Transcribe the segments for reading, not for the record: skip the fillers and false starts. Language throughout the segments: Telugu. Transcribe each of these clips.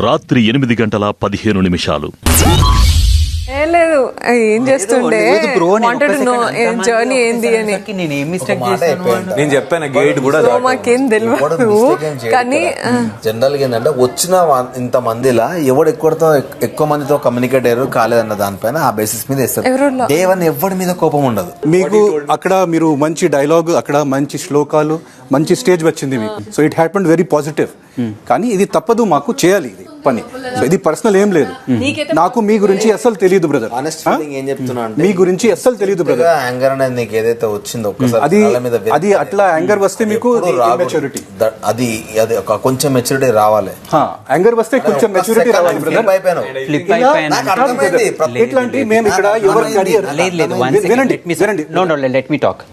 రాత్రి 8:15 ఏం లేదు, ఏం చేస్తుండే వాంటెడ్ టు నో జర్నీ ఏంది అని. నేను చెప్పాను గైడ్ కూడా మాకేం తెలియదు. కానీ జనరల్ గా ఏంటంటే వచ్చిన ఇంత మందిలా ఎవడు ఎక్కువ మందితో కమ్యూనికేట్ అయ్యారు కాలేదన్న దానిపైన ఆ బేసిస్ మీద ఇస్తారు. దేవన్ ఎవరి మీద కోపం ఉండదు. మీకు అక్కడ మీరు మంచి డైలాగ్, అక్కడ మంచి శ్లోకాలు, మంచి స్టేజ్ వచ్చింది మీకు. So it happened very positive. కానీ ఇది తప్పదు, మాకు చేయాలి ఇది పని. సో ఇది పర్సనల్ ఏం లేదు. నాకు మీ గురించి అసలు తెలియదు బ్రదర్. ఏం చెప్తున్నా అంటే మీ గురించి అసలు తెలియదు బ్రదర్. యాంగర్ అనేది నీకు ఏదైతే వచ్చిందో అది అట్లా యాంగర్ వస్తే మీకు మెచ్యూరిటీ, అది కొంచెం మెచ్యూరిటీ రావాలి. యాంగర్ వస్తే కొంచెం మెచ్యూరిటీ రావాలి బ్రదర్. ఎట్లాంటి మేము ఇక్కడ లెట్ మీ టాక్.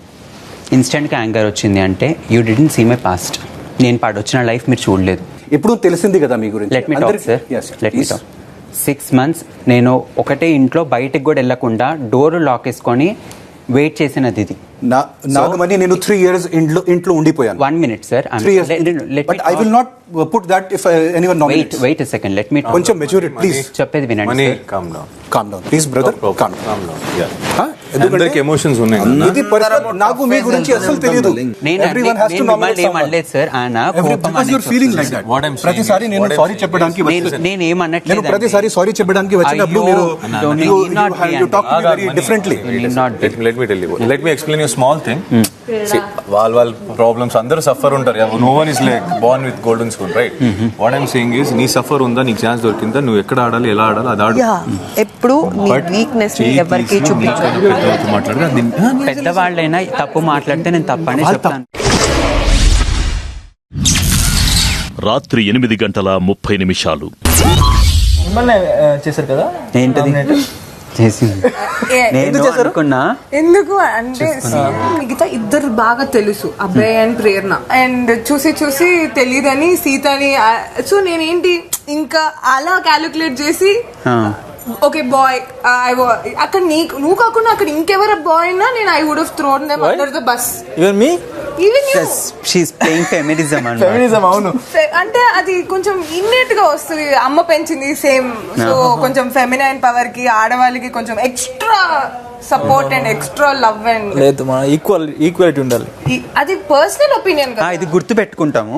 ఇన్స్టెంట్ గా యాంగర్ వచ్చింది అంటే you didn't see my past. నేను పాడొచ్చిన లైఫ్ మీరు చూడలేదు. ఇప్పుడు తెలిసింది కదా మీ గురించి. Let me talk sir, let me talk. 6 months నేను ఒకటే ఇంట్లో బయటకు కూడా వెళ్ళకుండా డోర్ లాక్ వేసుకొని వెయిట్ చేసినది ఇది. నాగమణి, నేను 3 years ఇంట్లో ఉండిపోయాను. 1 minute sir, but I will not put that if anyone nominates. Wait a second, let me talk. కొంచెం మెచ్యూరిటీ ప్లీజ్. చెప్పేది వినండి. Calm down please brother, calm down. ఎందుకంటే ఎమోషన్స్ ఉన్నాయి. ఇది నాకు మీ గురించి అసలు తెలియదు. Everyone has to nominate someone. లేదు సార్, ఆయన because you are feeling like that. ప్రతిసారి నేను సారీ చెప్పడానికి నేను ఏమన్నట్లేదు. నేను ప్రతిసారి సారీ చెప్పడానికి వచ్చినప్పుడు మీరు you talk to me very differently. Let me explain you a small thing. See, వాళ్ళ ప్రాబ్లమ్స్ అందరూ సఫర్ ఉంటారు. No one is like born with golden spoon, right? What I'm saying is, నీ సఫర్ ఉందా, నీకు ఛాన్స్ దొరికిందా, నువ్వు ఎక్కడ ఆడాలి, ఎలా ఆడాలి అది ఆడు. ఎప్పుడు వీక్నెస్ ఎవరికి చూపించాలి. పెద్దవాళ్ళైనా తప్పు మాట్లాడితే నేను తప్పని చెప్తాను. రాత్రి 8:30 చేశారు కదా. ఏంటది ఎందుకు అంటే మిగతా ఇద్దరు బాగా తెలుసు, అబ్బాయి అండ్ ప్రేరణ. అండ్ చూసి తెలియదని సీతని. సో నేనేంటి ఇంకా అలా క్యాలిక్యులేట్ చేసి ఓకే బాయ్, అక్కడ నువ్వు కాకుండా అక్కడ ఇంకెవరు బాయ్ అయినా నేను I would have thrown them under the bus. Even me, even you. She is playing feminism. అవును. అంటే అది కొంచెం ఇన్నెట్ గా వస్తుంది. అమ్మ పెంచింది సేమ్. సో కొంచెం ఫెమినైన్ పవర్ కి ఆడవాళ్ళకి కొంచెం extra support and extra love and లేదు, మన ఈక్వాలిటీ ఉండాలి. అది పర్సనల్ ఒపీనియన్ కదా. ఇది గుర్తు పెట్టుకుంటాము.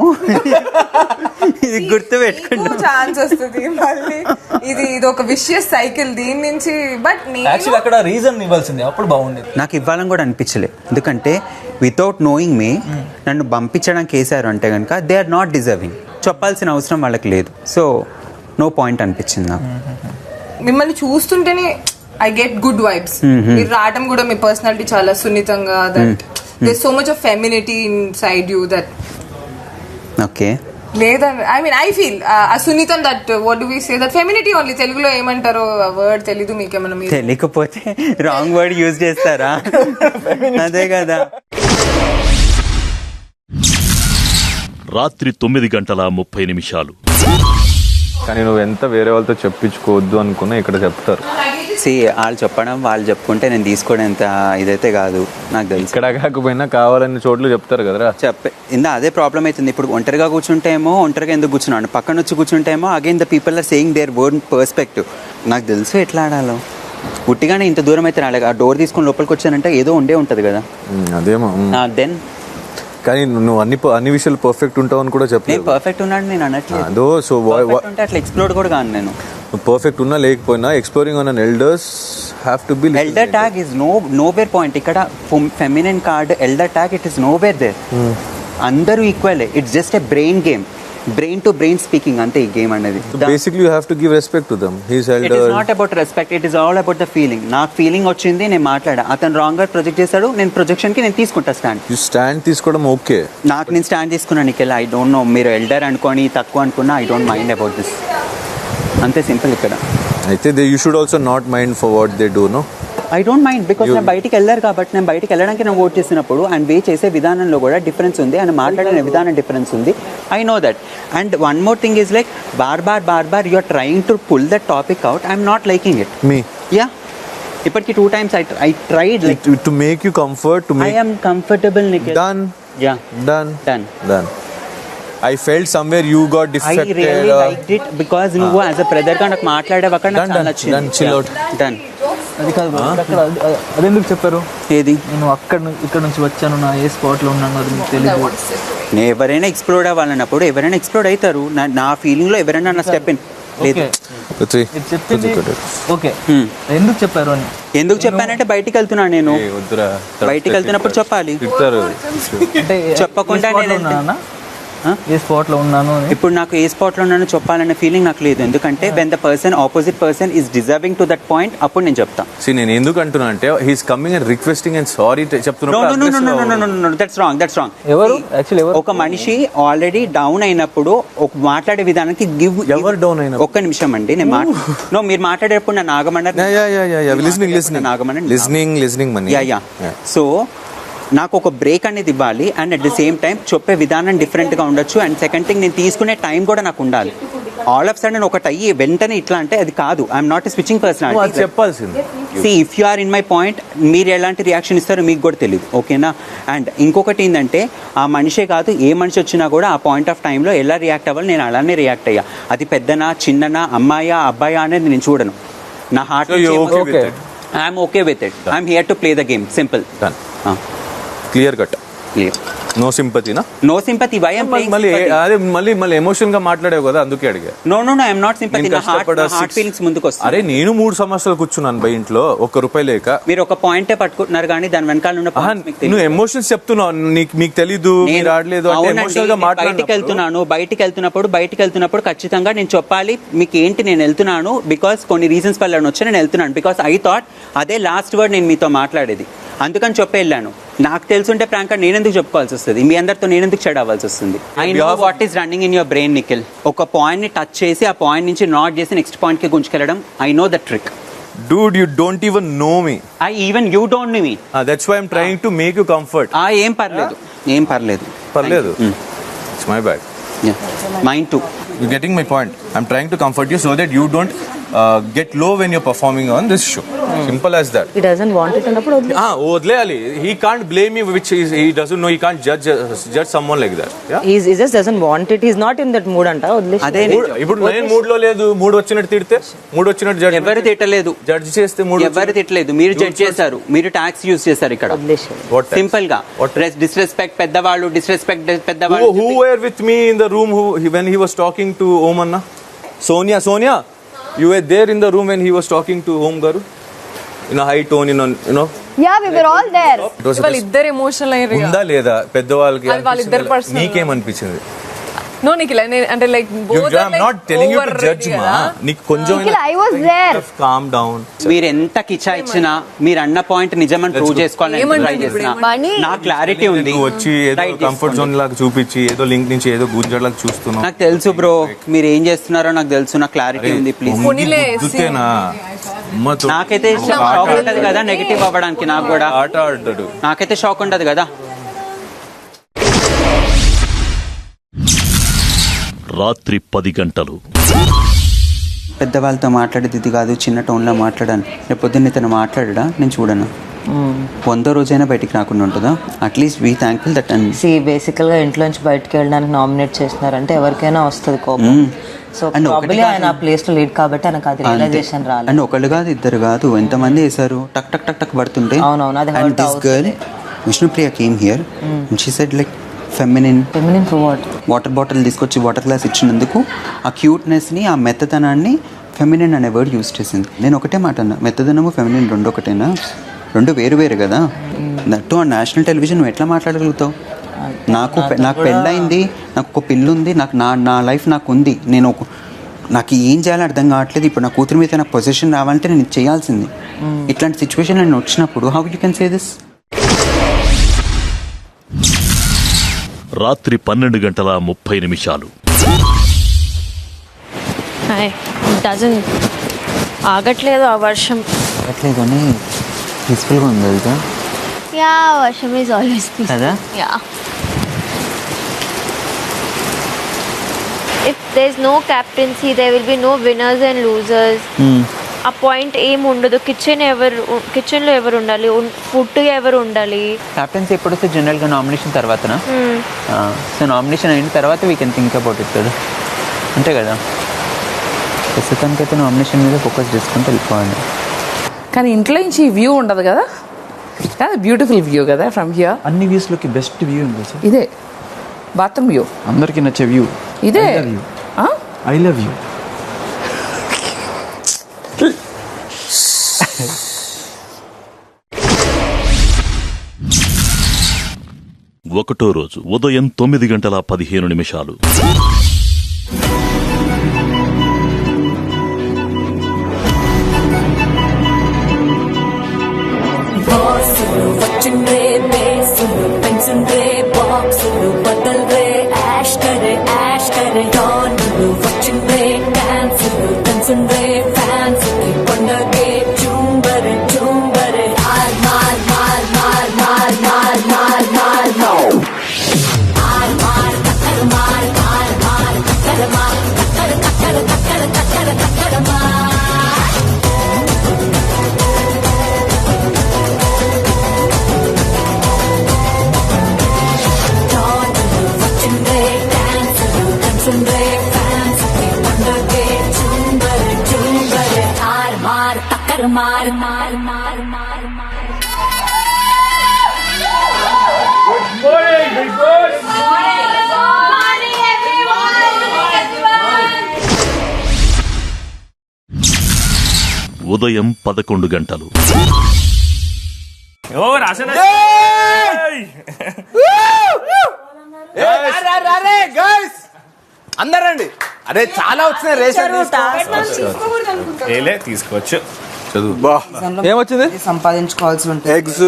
ఇది గుర్తు పెట్టుకుంటాం. ఛాన్స్ వస్తుంది మళ్ళీ. ఇది ఒక విషియస్ సైకిల్ దీని నుంచి. బట్ యాక్చువల్లీ అక్కడ రీజన్ ఇవ్వాల్సింది, అప్పుడు బాగుండేది. నాకు ఇవ్వాలని కూడా అనిపించలేదు. ఎందుకంటే వితౌట్ నోయింగ్ మీ నన్ను పంపించడానికి వేసారు అంటే కనుక దే ఆర్ నాట్ డిజర్వింగ్. చెప్పాల్సిన అవసరం వాళ్ళకి లేదు. సో నో పాయింట్ అనిపించింది నాకు. మిమ్మల్ని చూస్తుంటేనే ఐ గెట్ గుడ్ వైబ్స్. మీరు రావడం కూడా మీ పర్సనాలిటీ చాలా సున్నితంగా, that there so much of femininity inside you that. Okay, లేదండి, ఐ మీన్ ఐ ఫీల్ ఆ సున్నితం, that what do we say, that femininity only. తెలుగులో ఏమంటారో వర్డ్ తెలీదు మీకేమన్నా. మీరు తెలియకపోతే రాంగ్ వర్డ్ యూజ్ చేస్తారా? అదే కదా. రాత్రి 9:30 కానీ నువ్వు ఎంత వేరే వాళ్ళతో చెప్పించుకోవద్దు అనుకున్నా ఇక్కడ చెప్తారు. వాళ్ళు చెప్పడం, వాళ్ళు చెప్పుకుంటే నేను తీసుకోవడం ఎంత ఇదైతే కాదు. నాకు తెలుసు ఇక్కడ కాకపోయినా కావాలని చోట్ల చెప్తారు కదరా. అదే ప్రాబ్లం అవుతుంది. ఇప్పుడు ఒంటరిగా కూర్చుంటేమో ఒంటరిగా ఎందుకు కూర్చున్నాను, పక్కన వచ్చి కూర్చుంటేమో again the people are saying their own perspective. నాకు తెలుసు ఎట్లా ఆడాలో. ఉట్టిగానే ఇంత దూరం అయితే రాలేదు. ఆ డోర్ తీసుకొని లోపలికి వచ్చానంటే ఏదో ఉండే ఉంటుంది కదా. అదేమో దెన్. కానీ నువ్వు అన్ని విషయాలు పర్ఫెక్ట్ ఉంటావు అని కూడా చెప్పలేదు. పర్ఫెక్ట్ ఉన్నాడు నేను అనట్లేదు. సో అట్లా ఎక్స్ప్లోర్ కూడా కాను నేను. పర్ఫెక్ట్ ఉన్నా లేకపోయినా exploring on elders have to be. Elder tag is nowhere point. ఇక్కడ feminine card elder tag, it is nowhere there. అందరూ equal. It's just a brain game. Brain to brain speaking అంతే ఈ గేమ్ అనేది. Basically you have to give respect to them. He is elder. It is not about respect, it is all about the feeling. నాకు ఫీలింగ్ వచ్చింది, నేను మాట్లాడా. అతను రాంగ్ గా ప్రొజెక్ట్ చేశాడు, నేను ప్రొజెక్షన్ కి నేను తీసుకుంటా స్టాండ్. యు స్టాండ్ తీసుకోవడం ఓకే. నాకు నేను స్టాండ్ తీసుకున్నాను. నీకు ఐ డోంట్ నో, మీరు ఎల్డర్ అనుకోని తక్కువ అనుకున్నా I don't mind about this. అంతే సింపుల్ ఇక్కడ. అయితే you should also not mind for what they do. No, I don't mind because నేను బయటికి వెళ్ళారు కాబట్టి. నేను బయటికి వెళ్ళడానికి నేను ఓట్ చేసినప్పుడు అండ్ వే చేసే విధానంలో కూడా డిఫరెన్స్ ఉంది, అండ్ మాట్లాడిన విధానం డిఫరెన్స్ ఉంది. I know that. And one more thing is like bar you are trying to pull that topic out. I'm not liking it. మీ యా, ఇప్పటికి 2 times I tried like to make you comfort, to make I am comfortable, Nikhil. Done. Yeah. Done. I felt somewhere you got I defected. Really like it because నువ్వు యాజ్ అ బ్రదర్ గా నాకు మాట్లాడేవి అక్కడ నాకు చాలా నచ్చింది. Done, chill out. Done. అది కాదు bro. అక్కడ అదెందుకు చెప్పారు? ఏది నేను ఇక్కడ నుంచి వచ్చాను, నా ఏ స్పాట్ లో ఉన్నాను అది మీకు తెలియదు. నేను ఎవరైనా ఎక్స్ప్లోర్ అవ్వాలన్నప్పుడు ఎవరైనా ఎక్స్ప్లోర్ అవుతారు. నా ఫీలింగ్ లో ఎవరైనా నా స్టెప్ ఇన్ లేదు. ఓకే ఇది చెప్పింది ఓకే ఎందుకు చెప్పారు అని. ఎందుకు చెప్పానంటే బయటికి వెళ్తున్నాను నేను. వద్దురా. బయటికి వెళ్తున్నప్పుడు చెప్పాలి. తిడతారు. అంటే చెప్పకుండా ఏ spot లో నేను ఉన్నానా? ఏ స్పాట్ లో ఉన్నాను అని. ఇప్పుడు నాకు ఏ స్పాట్ లో ఉన్నానో చెప్పాలనే ఫీలింగ్ నాకు లేదు. ఎందుకంటే when the person opposite person is deserving to that point అప్పుడు నేను చెప్తా. నేను ఎందుకు అంటున్నా అంటే he's coming and requesting and sorry చెప్తున్నా. That's wrong. ఎవరు యాక్చువల్లీ ఎవరు? ఒక మనిషి ఆల్రెడీ డౌన్ అయినప్పుడు ఒక మాట్లాడే విధానానికి ఎవరు down అయినప్పుడు? ఒక్క నిమిషం అండి నేను మీరు మాట్లాడేటప్పుడు నన్ను ఆగమన్నారు. లిస్నింగ్ మనీ. యా సో నాకు ఒక బ్రేక్ అనేది ఇవ్వాలి and at the same time చెప్పే విధానం డిఫరెంట్గా ఉండొచ్చు. అండ్ సెకండ్ థింగ్ నేను తీసుకునే టైం కూడా నాకు ఉండాలి. ఆల్ ఆఫ్ సడన్ ఒకటి అయ్యి వెంటనే ఇట్లా అంటే అది కాదు. I'm not a switching personality. చెప్పాల్సింది. See if you are in my point మీరు ఎలాంటి రియాక్షన్ ఇస్తారో మీకు కూడా తెలియదు. ఓకేనా? అండ్ ఇంకొకటి ఏంటంటే ఆ మనిషే కాదు ఏ మనిషి వచ్చినా కూడా ఆ పాయింట్ ఆఫ్ టైంలో ఎలా రియాక్ట్ అవ్వాలి నేను అలానే రియాక్ట్ అయ్యా. అది పెద్దనా చిన్ననా అమ్మాయా అబ్బాయా అనేది నేను చూడను. నా heart I'm okay with it. I'm here to play the game. Simple. Clear cut. No సింపతినా? No sympathy. Why I'm playing మళ్ళీ అదే మళ్ళీ ఎమోషన్ గా మాట్లాడావు కదా అందుకే అడిగా. No I'm not sympathy. నా హార్ట్ ఫీలింగ్స్ ముందుకు వస్తాయి. అరే నేను 3 సంవత్సరాలు కూర్చున్నాను బై ఇంట్లో ₹1 లేక. మీరు ఒక పాయింటే పట్టుకుంటున్నారు కానీ దాని వెనకాల ఉన్న నువ్వు ఎమోషన్స్ చెప్తున్నావు. మీకు తెలీదు మీరు ఆడలేదు అంటే ఎమోషనల్ గా బయటికి వెళ్తున్నప్పుడు ఖచ్చితంగా నేను చెప్పాలి మీకు ఏంటి నేను వెళ్తున్నాను బికాస్ కొన్ని రీజన్స్ వల్ల వచ్చి నేను వెళ్తున్నాను బికాస్ ఐ థాట్ అదే లాస్ట్ వర్డ్ నేను మీతో మాట్లాడేది అందుకని చెప్పి వెళ్ళాను. నాకు తెలుసుంటే ప్రాంక్ నేను ఎందుకు చెప్పుకోవాల్సి వస్తుంది? మీ అందరితో నేను ఎందుకు చెడ్ అవ్వాల్సి వస్తుంది? I know what is running in your brain Nikhil. ఒక పాయింట్ ని టచ్ చేసి ఆ పాయింట్ నుంచి నాట్ చేసి నెక్స్ట్ పాయింట్ కి గుంజుకెళ్ళడం. I know the trick. Dude, you don't even know me. You don't know me. That's why I'm trying to make you comfort. ఏం పర్లేదు. పర్లేదు. It's my bad. Mine too. You're getting my point. I'm trying to comfort you so that you don't get low when you're performing on this show. Simple as that. He doesn't want it అన్నప్పుడు వదిలేయాలి. He can't blame me which he doesn't know. He can't judge someone like that. Yeah? he just doesn't want it. He's not in that mood అంట. అదే ఇప్పుడు నేను మూడ్ లో లేదు. మూడ్ వచ్చినట్టు తిడితే మూడ్ వచ్చినట్టు జడ్జ్ ఎవరు తిట్టలేదు. జడ్జ్ చేస్తే మూడ్ ఎవరు తిట్టలేదు. మీరు జడ్జ్ చేశారు. మీరు ట్యాక్స్ యూజ్ చేశారు ఇక్కడ సింపుల్ గా. డిస్రెస్పెక్ట్ పెద్దవాళ్ళు. Who were with me in the room when he was talking to Om Anna? Sonia, you were there in the room when he was talking to Om Garu in a high tone, you know. Yeah, we were all there. వాళ్ళిద్దరు ఎమోషనల్ అయ్యారు. ఉందా లేదా పెద్దవాళ్ళకి? వాళ్ళిద్దరు పర్సనల్. నీకేమనిపించింది? No, Nikhil, అంటే like both are I'm like not telling you to judge ma. నీకు కొంచెం Nikhil, I was there. calm down. మీరు ఎంత కిచా ఇచ్చినా మీరు అన్న పాయింట్ నిజమని ప్రూవ్ చేసుకోవాలని ట్రై చేసినా నా క్లారిటీ ఉంది. నువ్వు వచ్చి ఏదో కంఫర్ట్ జోన్ లాగా చూపించి ఏదో లింక్ నుంచి ఏదో గుంజలాగా చూస్తున్నావు. నాకు తెలుసు బ్రో మీరు ఏం చేస్తున్నారో నాకు తెలుసు. నాకు క్లారిటీ ఉంది. ప్లీజ్ నాకైతే షాక్ ఉంటది కదా నెగటివ్ అవ్వడానికి. నాకు కూడా ఆట ఆడాడు. నాకైతే షాక్ ఉంటది కదా. రాత్రి 10 గంటలు. పెద్దవాళ్ళతో మాట్లాడేది ఇది కాదు. చిన్న టోన్లో మాట్లాడాను. రేపు పొద్దున్న ఇతను మాట్లాడా నేను చూడను. 100 రోజైనా బయటికి రాకుండా ఉంటుందా? At least we thankful that. See బేసికల్గా ఇంట్లోంచి బయటకు వెళ్ళడానికి నామినేట్ చేస్తున్నారంటే ఎవరికైనా వస్తుంది కోపం. సో ప్రాబ్లీ ఆయన ఆ ప్లేస్లో లేట్ కాబట్టి ఆయనకు అది రియలైజేషన్ రాలేదు. అండ్ ఒకళ్ళు కాదు ఇద్దరు కాదు ఎంతమంది వేశారు. టక్ టక్ టక్ టక్ పడుతుంటే. అవునవును అది and this girl Vishnupriya came here and she said like feminine for what? Water bottle తీసుకొచ్చి వాటర్ గ్లాస్ ఇచ్చినందుకు ఆ క్యూట్నెస్ని ఆ మెత్తదనాన్ని ఫెమినిన్ అనే వర్డ్ యూజ్ చేసింది. నేను ఒకటే మాట అన్నా, మెత్తదనము ఫెమినిన్ రెండు ఒకటేనా? రెండు వేరు కదా. దట్టు ఆ నేషనల్ టెలివిజన్ నువ్వు ఎట్లా మాట్లాడగలుగుతావు? నాకు పెళ్ళయింది, నాకు ఒక పిల్లుంది, నాకు నా లైఫ్ నాకు ఉంది. నాకు ఏం చేయాలో అర్థం కావట్లేదు. ఇప్పుడు నా కూతురు మీద నాకు పొజిషన్ రావాలంటే నేను చేయాల్సింది. ఇట్లాంటి సిచ్యువేషన్ నేను వచ్చినప్పుడు how you can say this? రాత్రి 12:30 ఆగట్లేదు ఆ వర్షం. ఆగట్లేదు అని పీస్ఫుల్గా ఉంది తెలుసా? యా వర్షం ఈజ్ ఆల్వేస్ పీస్ఫుల్ కదా. Yeah if there is no captaincy there will be no winners and losers. ఆ పాయింట్ ఏం ఉండదు. కిచెన్లో ఎవరు ఉండాలి, ఫుడ్ ఎవరు ఉండాలి. క్యాప్టెన్సీ ఎప్పుడు వస్తే జనరల్గా నామినేషన్ తర్వాతనా? సో నామినేషన్ అయిన తర్వాత we can think about it కదా, అంతే కదా. ప్రస్తుతానికైతే నామినేషన్ మీద ఫోకస్ చేసుకుంటే వెళ్ళిపోవాలి. కానీ ఇంట్లో నుంచి వ్యూ ఉండదు కదా, బ్యూటిఫుల్ వ్యూ కదా ఫ్రమ్ హియర్. అన్ని వ్యూస్లోకి బెస్ట్ వ్యూ ఉంది సార్ ఇదే బాత్రూమ్ వ్యూ, అందరికీ నచ్చే వ్యూ ఇదే. I love you. ఒకటో రోజు ఉదయం 9:15. ఉదయం 11 అందరండి. అరే చాలా వచ్చినాయి రేషన్ తీసుకోవచ్చు. ఏమొచ్చింది? సంపాదించుకోవాల్సి ఉంటుంది. ఎగ్స్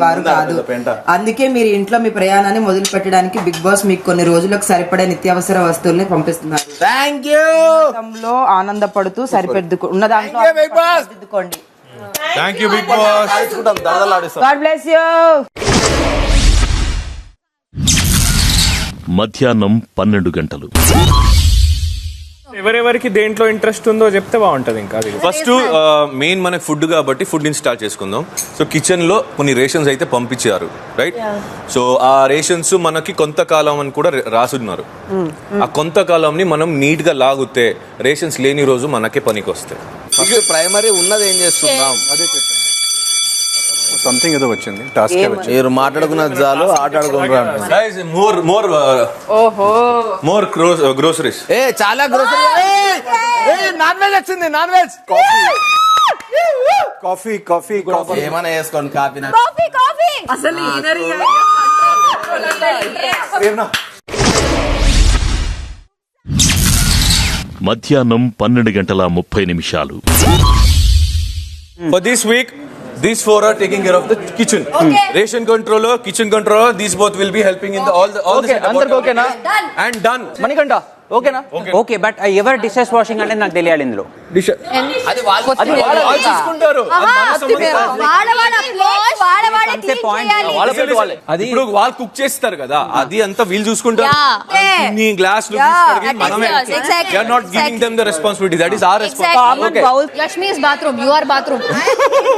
వారు కాదు. అందుకే మీరు ఇంట్లో మీ ప్రయాణాన్ని మొదలు పెట్టడానికి బిగ్ బాస్ మీకు కొన్ని రోజులకు సరిపడే నిత్యావసర వస్తువుల్ని పంపిస్తున్నారు. Thank you. ఆనందపడుతూ సరిపెద్దుకో ఉన్న దాంట్లో సరిదిద్దుకోండి. Thank you Bigg Boss. God bless you. మధ్యాహ్నం 12. ఎవరెవరికి దేంట్లో ఇంట్రెస్ట్ ఉందో చెప్తే బాగుంటది. ఇంకా ఫస్ట్ మెయిన్ మనకి ఫుడ్ కాబట్టి ఫుడ్ ఇన్స్టాల్ చేసుకుందాం. సో కిచెన్ లో కొన్ని రేషన్స్ అయితే పంపించారు, రైట్? సో ఆ రేషన్స్ మనకి కొంతకాలం అని కూడా రాసున్నారు. ఆ కొంతకాలం ని మనం నీట్ గా లాగుతే రేషన్స్ లేని రోజు మనకే పనికి వస్తాయి. ప్రైమరీ ఉన్నది ఏం చేస్తున్నాం, సంథింగ్ ఏదో వచ్చింది, టాస్క్ వచ్చింది. మీరు మాట్లాడుకున్న చాలు, ఆట ఆడుకుంటారు. More groceries. చాలా గ్రోసరీ. నాన్ వెజ్ వచ్చింది, నాన్ వెజ్. కాఫీ ఏమైనా వేసుకోండి. కాఫీ అసలు మధ్యాహ్నం 12:30. For this week, these four are taking care of the kitchen. Ration controller, kitchen controller, these both will be helping in all the అందరికి ఓకేనా? and done. మణికంఠ ఓకేనా? ఓకే, బట్ ఎవరు డిషెస్ వాషింగ్ అంటే నాకు తెలియాలి ఇందులో. అది వాళ్ళు చూసుకుంటారు. ఇప్పుడు వాళ్ళు కుక్ చేస్తారు కదా, అది అంతా వీళ్ళు చూసుకుంటారు. గ్లాస్ మనమే. We are not giving them the responsibility. That is our responsibility. Lakshmi's bathroom, you are bathroom.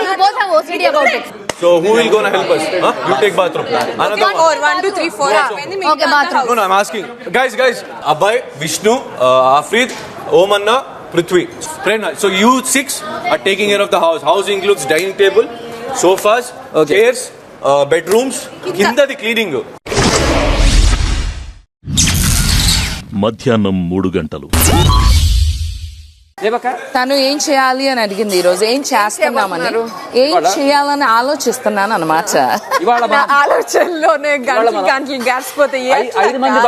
You both have OCD about it. So who will gonna help us? You take bathroom. Another one. 1, 2, 3, 4. Okay, bathroom. No, I'm asking. Guys. Abhay, Vishnu, Afrid, Omanna, Prithvi. So you 6 are taking care of the house. House includes dining table, sofas, chairs, bedrooms. Kinda the cleaning. మధ్యాహ్నం 3. తను ఏం చేయాలి అని అడిగింది ఈ రోజు. ఏం చేస్తున్నామని, ఏం చేయాలని ఆలోచిస్తున్నాను అన్నమాట. ఆలోచనలోనే గంటలు గడిచిపోతే 5 మంది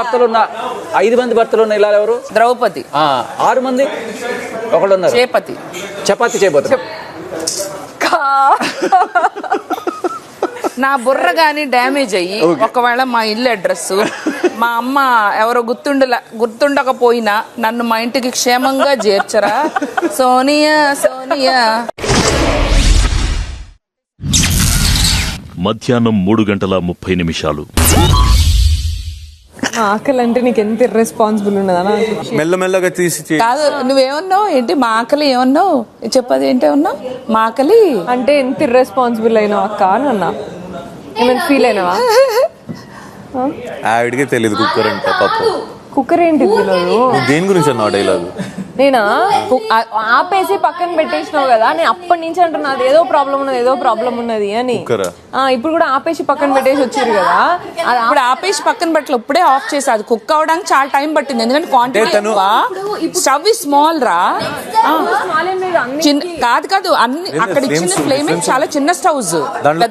భర్తలు ఉన్న ఇలా ఎవరు? ద్రౌపది. 6 మంది ఒకళ్ళు ఉన్నారు. చపాతి చేయబోతున్నారు. నా బుర్ర గాని డ్యామేజ్ అయ్యి ఒకవేళ మా ఇల్లు అడ్రస్ మా అమ్మ ఎవరో గుర్తుండకపోయినా నన్ను మా ఇంటికి క్షేమంగా చేర్చరా సోనియా. మధ్యాహ్నం 3:30. ఆకలి అంటే నీకు ఎంత ఇర్రెస్పాన్సిబుల్ ఉన్నదా? మెల్లమెల్లగా తీసి కాదు, నువ్వేమన్నావు ఏంటి? మా ఆకలి ఏమన్నావు? చెప్పది ఏంటేమన్నావు? మా ఆకలి అంటే ఎంత ఇర్రెస్పాన్సిబుల్ అయినావు అక్క అని అన్నా. ఏమైనా ఫీల్ అయినావా? ఆవిడకే తెలియదు కుక్కర్ అంటే పాపం. కుక్కర్ ఏంటి తెలియదు. దేని గురించి అన్నావు డైలాగ్? నేనా ఆపేసి పక్కన పెట్టేసినావు కదా, నేను అప్పటి నుంచి అంటున్నా ఏదో ప్రాబ్లం ఉన్నది అని. ఇప్పుడు కూడా ఆపేసి పక్కన పెట్టేసి వచ్చారు కదా, ఇప్పుడు ఆపేసి పక్కన పెట్టలు ఇప్పుడే ఆఫ్ చేసి అది కుక్ అవడానికి చాలా టైం పట్టింది. ఎందుకంటే క్వాంటిటీ స్టవ్ స్మాల్ రా, కాదు అన్ని అక్కడ ఇచ్చిన ఫ్లేమింగ్ చాలా చిన్న స్టవ్స్,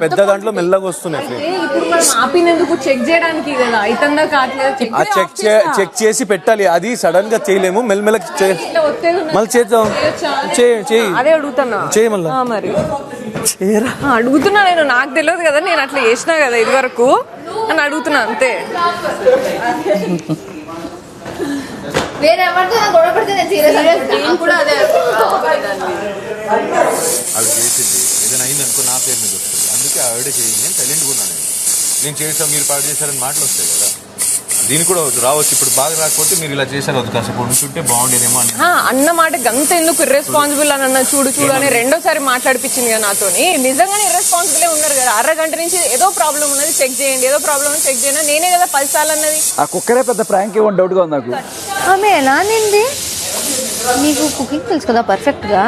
పెద్ద దాంట్లో మెల్లగా వస్తున్నాయి. ఇప్పుడు మనం ఆపినందుకు చెక్ చేయడానికి కదా, అయితందా కావట్లేదు చెక్ చేసి పెట్టాలి. అది సడన్ గా చేయలేము, మెల్లమెల్ల మళ్ళీ చేద్దాం. అదే అడుగుతున్నా. మరి అడుగుతున్నా నేను, నాకు తెలియదు కదా, నేను అట్లా చేసినా కదా ఇది వరకు అని అడుగుతున్నా అంతే. అవి చేసింది ఏదైనా అయింది అనుకో నా పేరు మీద వస్తుంది. అందుకే ఆవిడ చేయండి, సైలెంట్గా ఉన్నాను. నేను చేసాం మీరు పాటు చేశారని మాటలు వస్తాయి కదా, దీనికి కూడా రావచ్చు. ఇప్పుడు బాగా రాకపోతే మీరు ఇలా చేశారు, అది కాసేపు ఉంటుంటే బాగుండేదేమో అని అన్న మాట గంత ఎందుకు ఇర్రెస్పాన్సిబుల్ అని అన్న. చూడు అని రెండోసారి మాట్లాడిపించింది కదా నాతోని. నిజంగానే ఇర్రెస్పాన్సిబుల్ ఉన్నారు కదా, అరగంట నుంచి ఏదో ప్రాబ్లం ఉన్నది చెక్ చేయండి, ఏదో ప్రాబ్లం చెక్ చేయండి, నేనే కదా 10 సార్లు అన్నది. ఆ కుక్కరే పెద్ద ప్రాంక్ ఇవ్వండి, డౌట్ గా ఉంది నాకు. ఆమె ఎలా నింది? నీకు కుకింగ్ తెలుసు కదా పర్ఫెక్ట్ గా,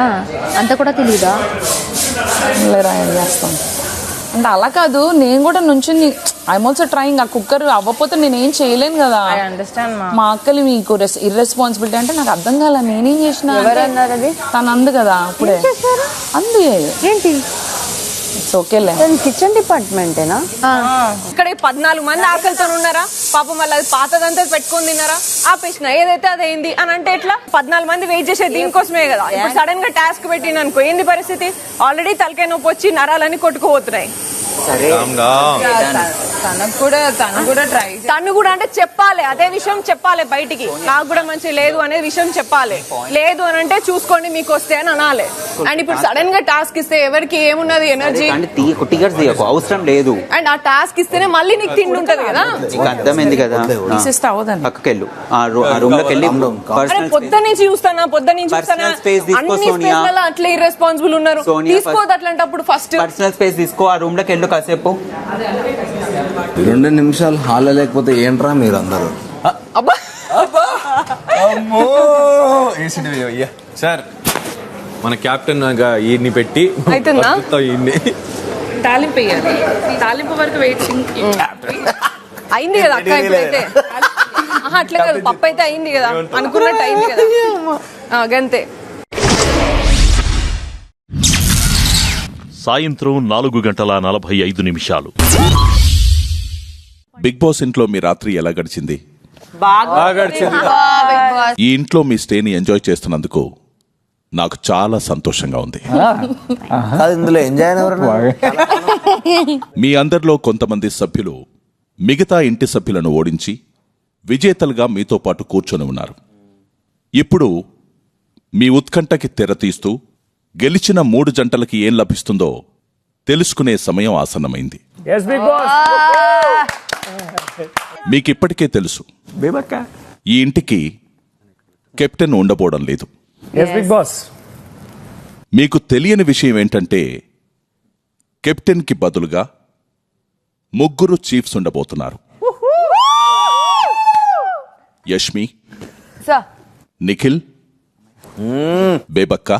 అంత కూడా తెలీదా? చేస్తాం అంటే అలా కాదు, నేను కూడా నుంచి ఐఎమ్ ఆల్సో ట్రైయింగ్. ఆ కుక్కర్ అవ్వకపోతే నేనేం చేయలేను కదా. మా అక్కలు మీకు ఇర్రెస్పాన్సిబిలిటీ అంటే నాకు అర్థం కాలే, నేనేం చేసిన తను అందు కదా అప్పుడే అందు ఏంటి ఓకేలే. కిచెన్ డిపార్ట్మెంటేనా? ఇక్కడ 14 మంది ఆకలితో ఉన్నారా పాపం, మళ్ళీ అది పాతదంతా పెట్టుకొని తిన్నారా, ఆపేసిన ఏదైతే అదైంది అని అంటే ఎట్లా? 14 మంది వెయిట్ చేసేది దీనికోసమే కదా. ఇప్పుడు సడన్ గా టాస్క్ పెట్టిన అనుకో ఏంది పరిస్థితి? ఆల్రెడీ తలకాయ నొప్పి వచ్చి నరాలన్నీ కొట్టుకుపోతున్నాయి. తను కూడా అంటే చెప్పాలి, అదే విషయం చెప్పాలి బయటికి, నాకు కూడా మంచి లేదు అనే విషయం చెప్పాలి. లేదు అని అంటే చూసుకోండి మీకు వస్తే అని అనాలి. అండ్ ఇప్పుడు సడన్ గా టాస్క్ ఇస్తే ఎవరికి ఏమున్నది ఎనర్జీ? అవసరం లేదు. అండ్ ఆ టాస్క్ ఇస్తేనే మళ్ళీ నీకు తిండి ఉంటది కదా. అర్థమైంది కదా, పక్కకెళ్ళు ఆ రూమ్ లోకి వెళ్ళి పొద్దున్నుంచి చూస్తానా అన్ని అట్లా ఇర్రెస్పాన్సిబుల్ ఉన్నారు. తీసుకోదు అట్లాంటప్పుడు ఫస్ట్ పర్సనల్ స్పేస్ తీసుకో, ఆ రూమ్ లోకి వెళ్ళు కాసేపు. 2 నిమిషాలు హాల్లో లేకపోతే ఏంట్రా మీరు అందరూ? సార్ మన కెప్టెన్ ఈయన్ని పెట్టి తాలింపు వేయాలి, తాలింపు వరకు వెయిట్ అయింది కదా అక్క. ఇప్పుడైతే అట్లా కాదు, పప్పు అయితే అయింది కదా, అనుకున్నట్టు అయింది కదా, గంతే. సాయంత్రం 4:45. బిగ్ బాస్ ఇంట్లో మీ రాత్రి ఎలా గడిచింది? బాగా గడిచింది. ఈ ఇంట్లో మీ స్టేని ఎంజాయ్ చేస్తున్నందుకు నాకు చాలా సంతోషంగా ఉంది. ఇందులో ఎంజాయ్ మీ అందరిలో కొంతమంది సభ్యులు మిగతా ఇంటి సభ్యులను ఓడించి విజేతలుగా మీతో పాటు కూర్చొని ఉన్నారు. ఇప్పుడు మీ ఉత్కంఠకి తెరతీస్తూ గెలిచిన 3 జంటలకి ఏం లభిస్తుందో తెలుసుకునే సమయం ఆసన్నమైంది. మీకిప్పటికే తెలుసు, ఈ ఇంటికి కెప్టెన్ ఉండబోవడం లేదు. మీకు తెలియని విషయం ఏంటంటే కెప్టెన్ కి బదులుగా 3 చీఫ్స్ ఉండబోతున్నారు. యష్మి, నిఖిల్, బేబక్క,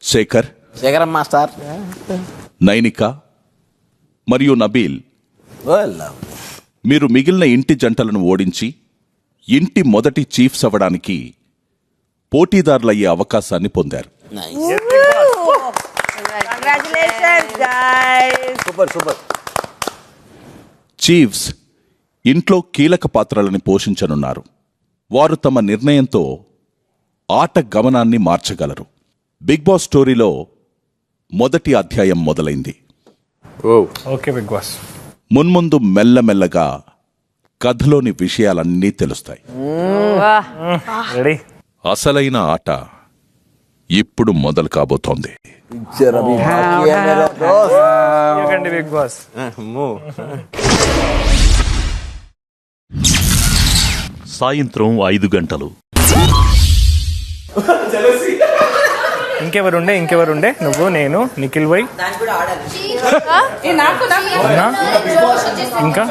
శేఖర్ మాస్టర్, నైనిక మరియు నబీల్. మీరు మిగిలిన ఇంటి జంటలను ఓడించి ఇంటి మొదటి చీఫ్స్ అవ్వడానికి పోటీదారులయ్యే అవకాశాన్ని పొందారు. చీఫ్స్ ఇంట్లో కీలక పాత్రలను పోషించనున్నారు. వారు తమ నిర్ణయంతో ఆట గమనాన్ని మార్చగలరు. బిగ్ బాస్ స్టోరీలో మొదటి అధ్యాయం మొదలైంది. మున్ముందు మెల్లమెల్లగా కథలోని విషయాలన్నీ తెలుస్తాయి. అసలైన ఆట ఇప్పుడు మొదలు కాబోతోంది. సాయంత్రం 5 గంటలు. ఇంకెవరుండే నువ్వు, నేను, నిఖిల్ భాయ్, ఇంకా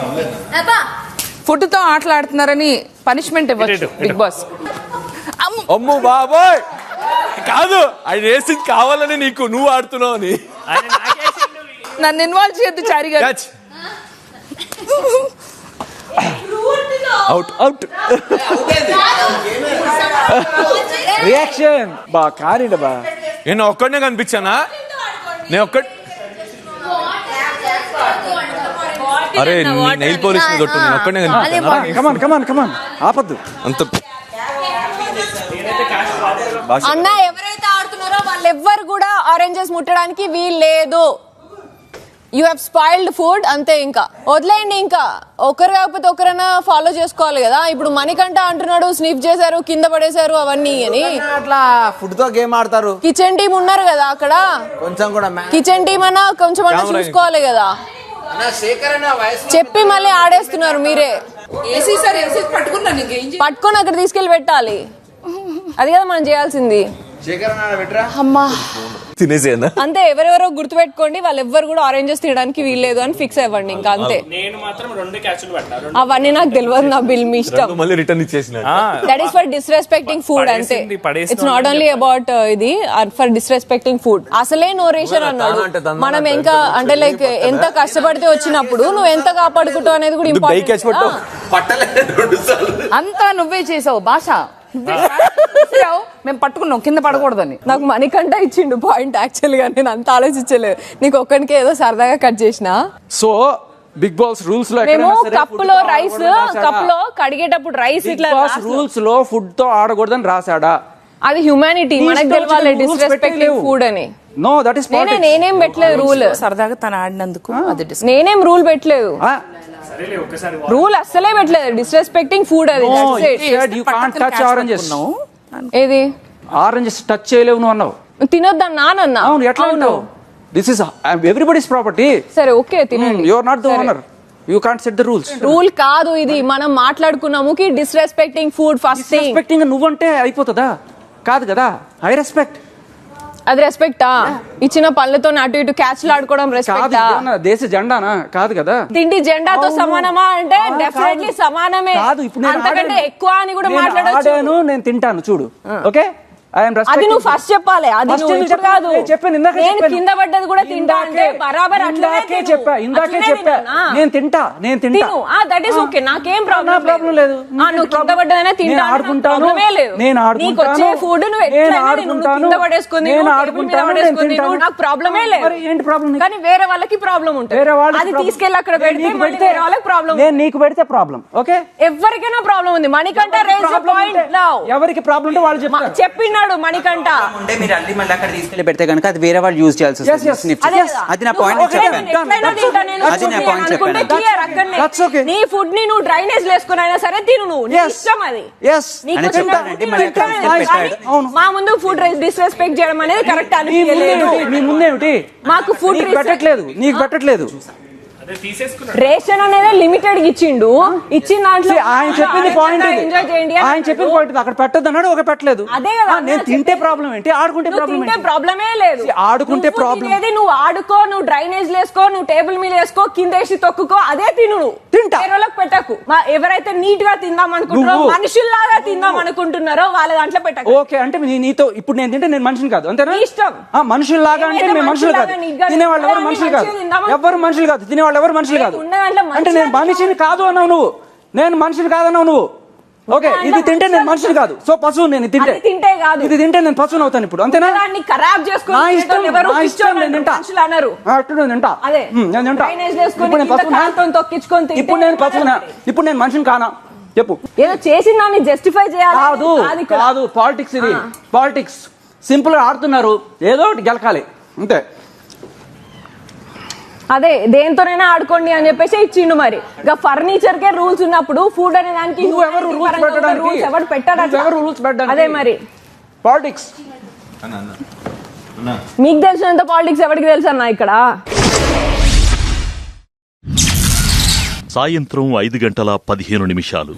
ఫుడ్ తో ఆటలాడుతున్నారని పనిష్మెంట్ ఇవ్వచ్చు బిగ్ బాస్. అమ్ము బాబాయ్ కాదు, ఆయన వేసింది కావాలని నీకు, నువ్వు ఆడుతున్నావు అని. నన్ను ఇన్వాల్వ్ చేయొద్దు చారి గారు. అవుట్ అవుట్ రియాక్షన్ బా కానిడ బా. నేను ఒక్కడనే కనిపించానా? నేను ఒక్క అరే నెయిల్ పోలిష్ కొట్టు, నేను ఒక్కడనే కనిపించాను. ఆపద్దు అంత. అన్న ఎవరైతే ఆడుతున్నారో వాళ్ళెవ్వరు కూడా ఆరెంజెస్ ముట్టడానికి వీలు లేదు. యూ హ్యావ్ స్పాయిల్డ్ ఫుడ్, అంతే. ఇంకా వదిలేయండి, ఇంకా ఒకరు కాకపోతే ఒకరైనా ఫాలో చేసుకోవాలి కదా. ఇప్పుడు మణికంఠ అంటున్నాడు స్నిఫ్ చేశారు, కింద పడేశారు అవన్నీ అని. అట్లా ఫుడ్ తో గేమ్ ఆడతారు. కిచెన్ టీం ఉన్నారు కదా అక్కడ, కొంచెం కూడా కిచెన్ టీం అన్నా కొంచెం అన్నా చూసుకోవాలి కదా. చెప్పి మళ్ళీ ఆడేస్తున్నారు మీరే. పట్టుకొని అక్కడ తీసుకెళ్లి పెట్టాలి, అది కదా మనం చేయాల్సింది. అమ్మా అంతే, ఎవరెవరో గుర్తు పెట్టుకోండి, వాళ్ళు ఎవ్వరు కూడా ఆరెంజెస్ తీయడానికి వీల్లేదు అని ఫిక్స్ అవ్వండి. ఇంకా అంతే. అవన్నీ నాకు తెలియదు, నా బిల్ మీ ఇష్టం. That is for disrespecting food, అంతే. ఇట్స్ నాట్ ఓన్లీ అబౌట్ ఇది, ఫర్ డిస్రెస్పెక్టింగ్ ఫుడ్. అసలే నో రేషన్ అన్నాడు. మనం ఇంకా అంటే లైక్ ఎంత కష్టపడితే వచ్చినప్పుడు నువ్వు ఎంత కాపాడుకుంటావు అనేది కూడా ఇంపార్టెంట్. అంతా నువ్వే చేసావు భాష, మేము పట్టుకున్నాం కింద పడకూడదని. నాకు మణికంఠ ఇచ్చిండు పాయింట్. యాక్చువల్ గా నేను అంత ఆలోచించలేదు, నీకు ఒక్కడికి ఏదో సరదాగా కట్ చేసిన. సో బిగ్ బాస్ రూల్స్ లో మేము కప్పులో రైస్, కప్పులో కడిగేటప్పుడు రైస్ ఇట్లా రూల్స్ లో ఫుడ్ తో ఆడకూడదని రాసాడా? అది హ్యూమానిటీ, మనకు తెలవాలి డిస్రెస్పెక్టింగ్ ఫుడ్ అని. నో దట్ ఇస్ నేనేం పెట్టలేదు రూల్. సరదాగా తను ఆడినందుకు నేనేం రూల్ పెట్టలేదు, రూల్ అస్సలే పెట్టలేదు. డిస్రెస్పెక్టింగ్ ఫుడ్ అది. You can't touch oranges. ఏది ఆరెంజెస్ టచ్ చేయలేవు నువ్వు అన్నావు. తినొద్దన్నా అన్నా. అవును, ఎట్లా ఉంటావు? This is everybody's property. సరే ఓకే తినండి. You are not the owner, you can't set the rules. Rule కాదు ఇది, మనం మాట్లాడుకున్నాము కి disrespecting food first thing. Respecting నువ్వంటే అయిపోతుందా? కాదు కదా. I respect. అది రెస్పెక్టా? ఇచ్చిన పళ్ళతో అటు ఇటు క్యాచ్లు ఆడుకోవడం రెస్పెక్టా? దేశ జెండానా? కాదు కదా. తిండి జెండాతో సమానమా అంటే డెఫినెట్లీ సమానమే. అంతకంటే ఎక్కువ అని కూడా మాట్లాడొచ్చు. నేను తింటాను చూడు, ఓకే. అది నువ్వు ఫస్ట్ చెప్పాలి, అది నువ్వు కాదు. నేను కింద పడ్డది కూడా తింటా అంటే బరాబర్ ఇందాకే చెప్పా. నేను తింటా. దట్ ఈస్ ఓకే, నాకేం ప్రాబ్లం లేదు. నువ్వు కింద పడ్డదనే తింటా, ఆడుకుంటాను. నీకు వచ్చే ఫుడ్ నువ్వు కింద పడేసుకుని నాకు ప్రాబ్లమే లేదు. ఏంటి ప్రాబ్లం? కానీ వేరే వాళ్ళకి ప్రాబ్లం ఉంటుంది, అది తీసుకెళ్ళి అక్కడ పెడితే వేరే వాళ్ళకి ప్రాబ్లం. నీకు పెడితే ప్రాబ్లం, ఓకే. ఎవరికైనా ప్రాబ్లం ఉంది. Manikanta raise the point now. ఎవరికి ప్రాబ్లం ఉంటే వాళ్ళు చెప్పిండు మణికంఠ. మీరు అల్లి మళ్ళీ అక్కడ తీసుకెళ్లి పెడితే కనుక అది వేరే వాళ్ళు యూజ్ చేయాల్సి వస్తుంది. అది నా పాయింట్ చెప్పాను. నీ ఫుడ్ ని నువ్వు డ్రైనేజ్ వేసుకుని అయినా సరే తిను, నువ్వు ఇష్టం అది. మా ముందు ఫుడ్ డిస్రెస్పెక్ట్ చేయడం అనేది కరెక్ట్ అనిపించలేదు. మీ ముందేమిటి? మాకు ఫుడ్ పెట్టట్లేదు, నీకు పెట్టట్లేదు. రేషన్ అనేది లిమిటెడ్ ఇచ్చిండు. ఇచ్చిన దాంట్లో ఆయన చెప్పింది పాయింట్, ఆయన చెప్పింది పాయింట్. అక్కడ పెట్టద్దు అన్నాడు, ఒక పెట్టలేదు. అదే కదా. నేను తింటే ప్రాబ్లం ఏంటి? ఆడుకుంటే ప్రాబ్లమే లేదు. ఆడుకుంటే ప్రాబ్లం లేదు. నువ్వు ఆడుకో, నువ్వు డ్రైనేజ్ వేసుకో, నువ్వు టేబుల్ మీద వేసుకో, కింద వేసి తొక్కుకో, అదే తిను. తింటా. పెట్టకు. ఎవరైతే నీట్ గా తిందాం అనుకుంటున్నారో, మనుషుల్లాగా తిందాం అనుకుంటున్నారో వాళ్ళ దాంట్లో పెట్టకు. ఓకే, అంటే నీతో ఇప్పుడు నేను తింటే నేను మనిషిని కాదు, అంతేనా? ఇష్టం. మనుషుల్లాగా అంటే మేము మనుషులు కాదు, తినేవాళ్ళు ఎవరు మనుషులు కాదు, ఎవరు మనుషులు కాదు, తినేవాళ్ళు ఎవరు మనుషులు కాదు. అంటే నేను మనిషిని కాదు అన్నావు నువ్వు, నేను మనిషిని కాదన్నావు నువ్వు. ఓకే, ఇది తింటే నేను మనిషిని కాదు, సో పశువు. నేను తింటే ఇది తింటే నేను పశువుని అవుతాను ఇప్పుడు, అంతేనా? నా ఇష్టం, నా ఇష్టం. నేను తింటా, నేను తింటా. ఇప్పుడు నేను పశువునా? ఇప్పుడు నేను పశువునా? ఇప్పుడు నేను మనిషిని కానా? చెప్పు. ఏదో చేసిన దాన్ని జస్టిఫై చేయాలి. కాదు, పాలిటిక్స్ ఇది. పాలిటిక్స్ సింపుల్ గా ఆడుతున్నారు, ఏదో ఒకటి గెలకాలి అంతే. అదే దేంతోనైనా ఆడుకోండి అని చెప్పేసి ఇచ్చిండు. మరి ఇక ఫర్నిచర్ కే రూల్స్ ఉన్నప్పుడు ఫుడ్ అనే దానికి ఎవరు పెట్టాడు? అదే మరి పాలిటిక్స్. మీకు తెలిసినంత పాలిటిక్స్ ఎవరికి తెలుసు అన్న ఇక్కడ? సాయంత్రం 5 గంటల 15 నిమిషాలు.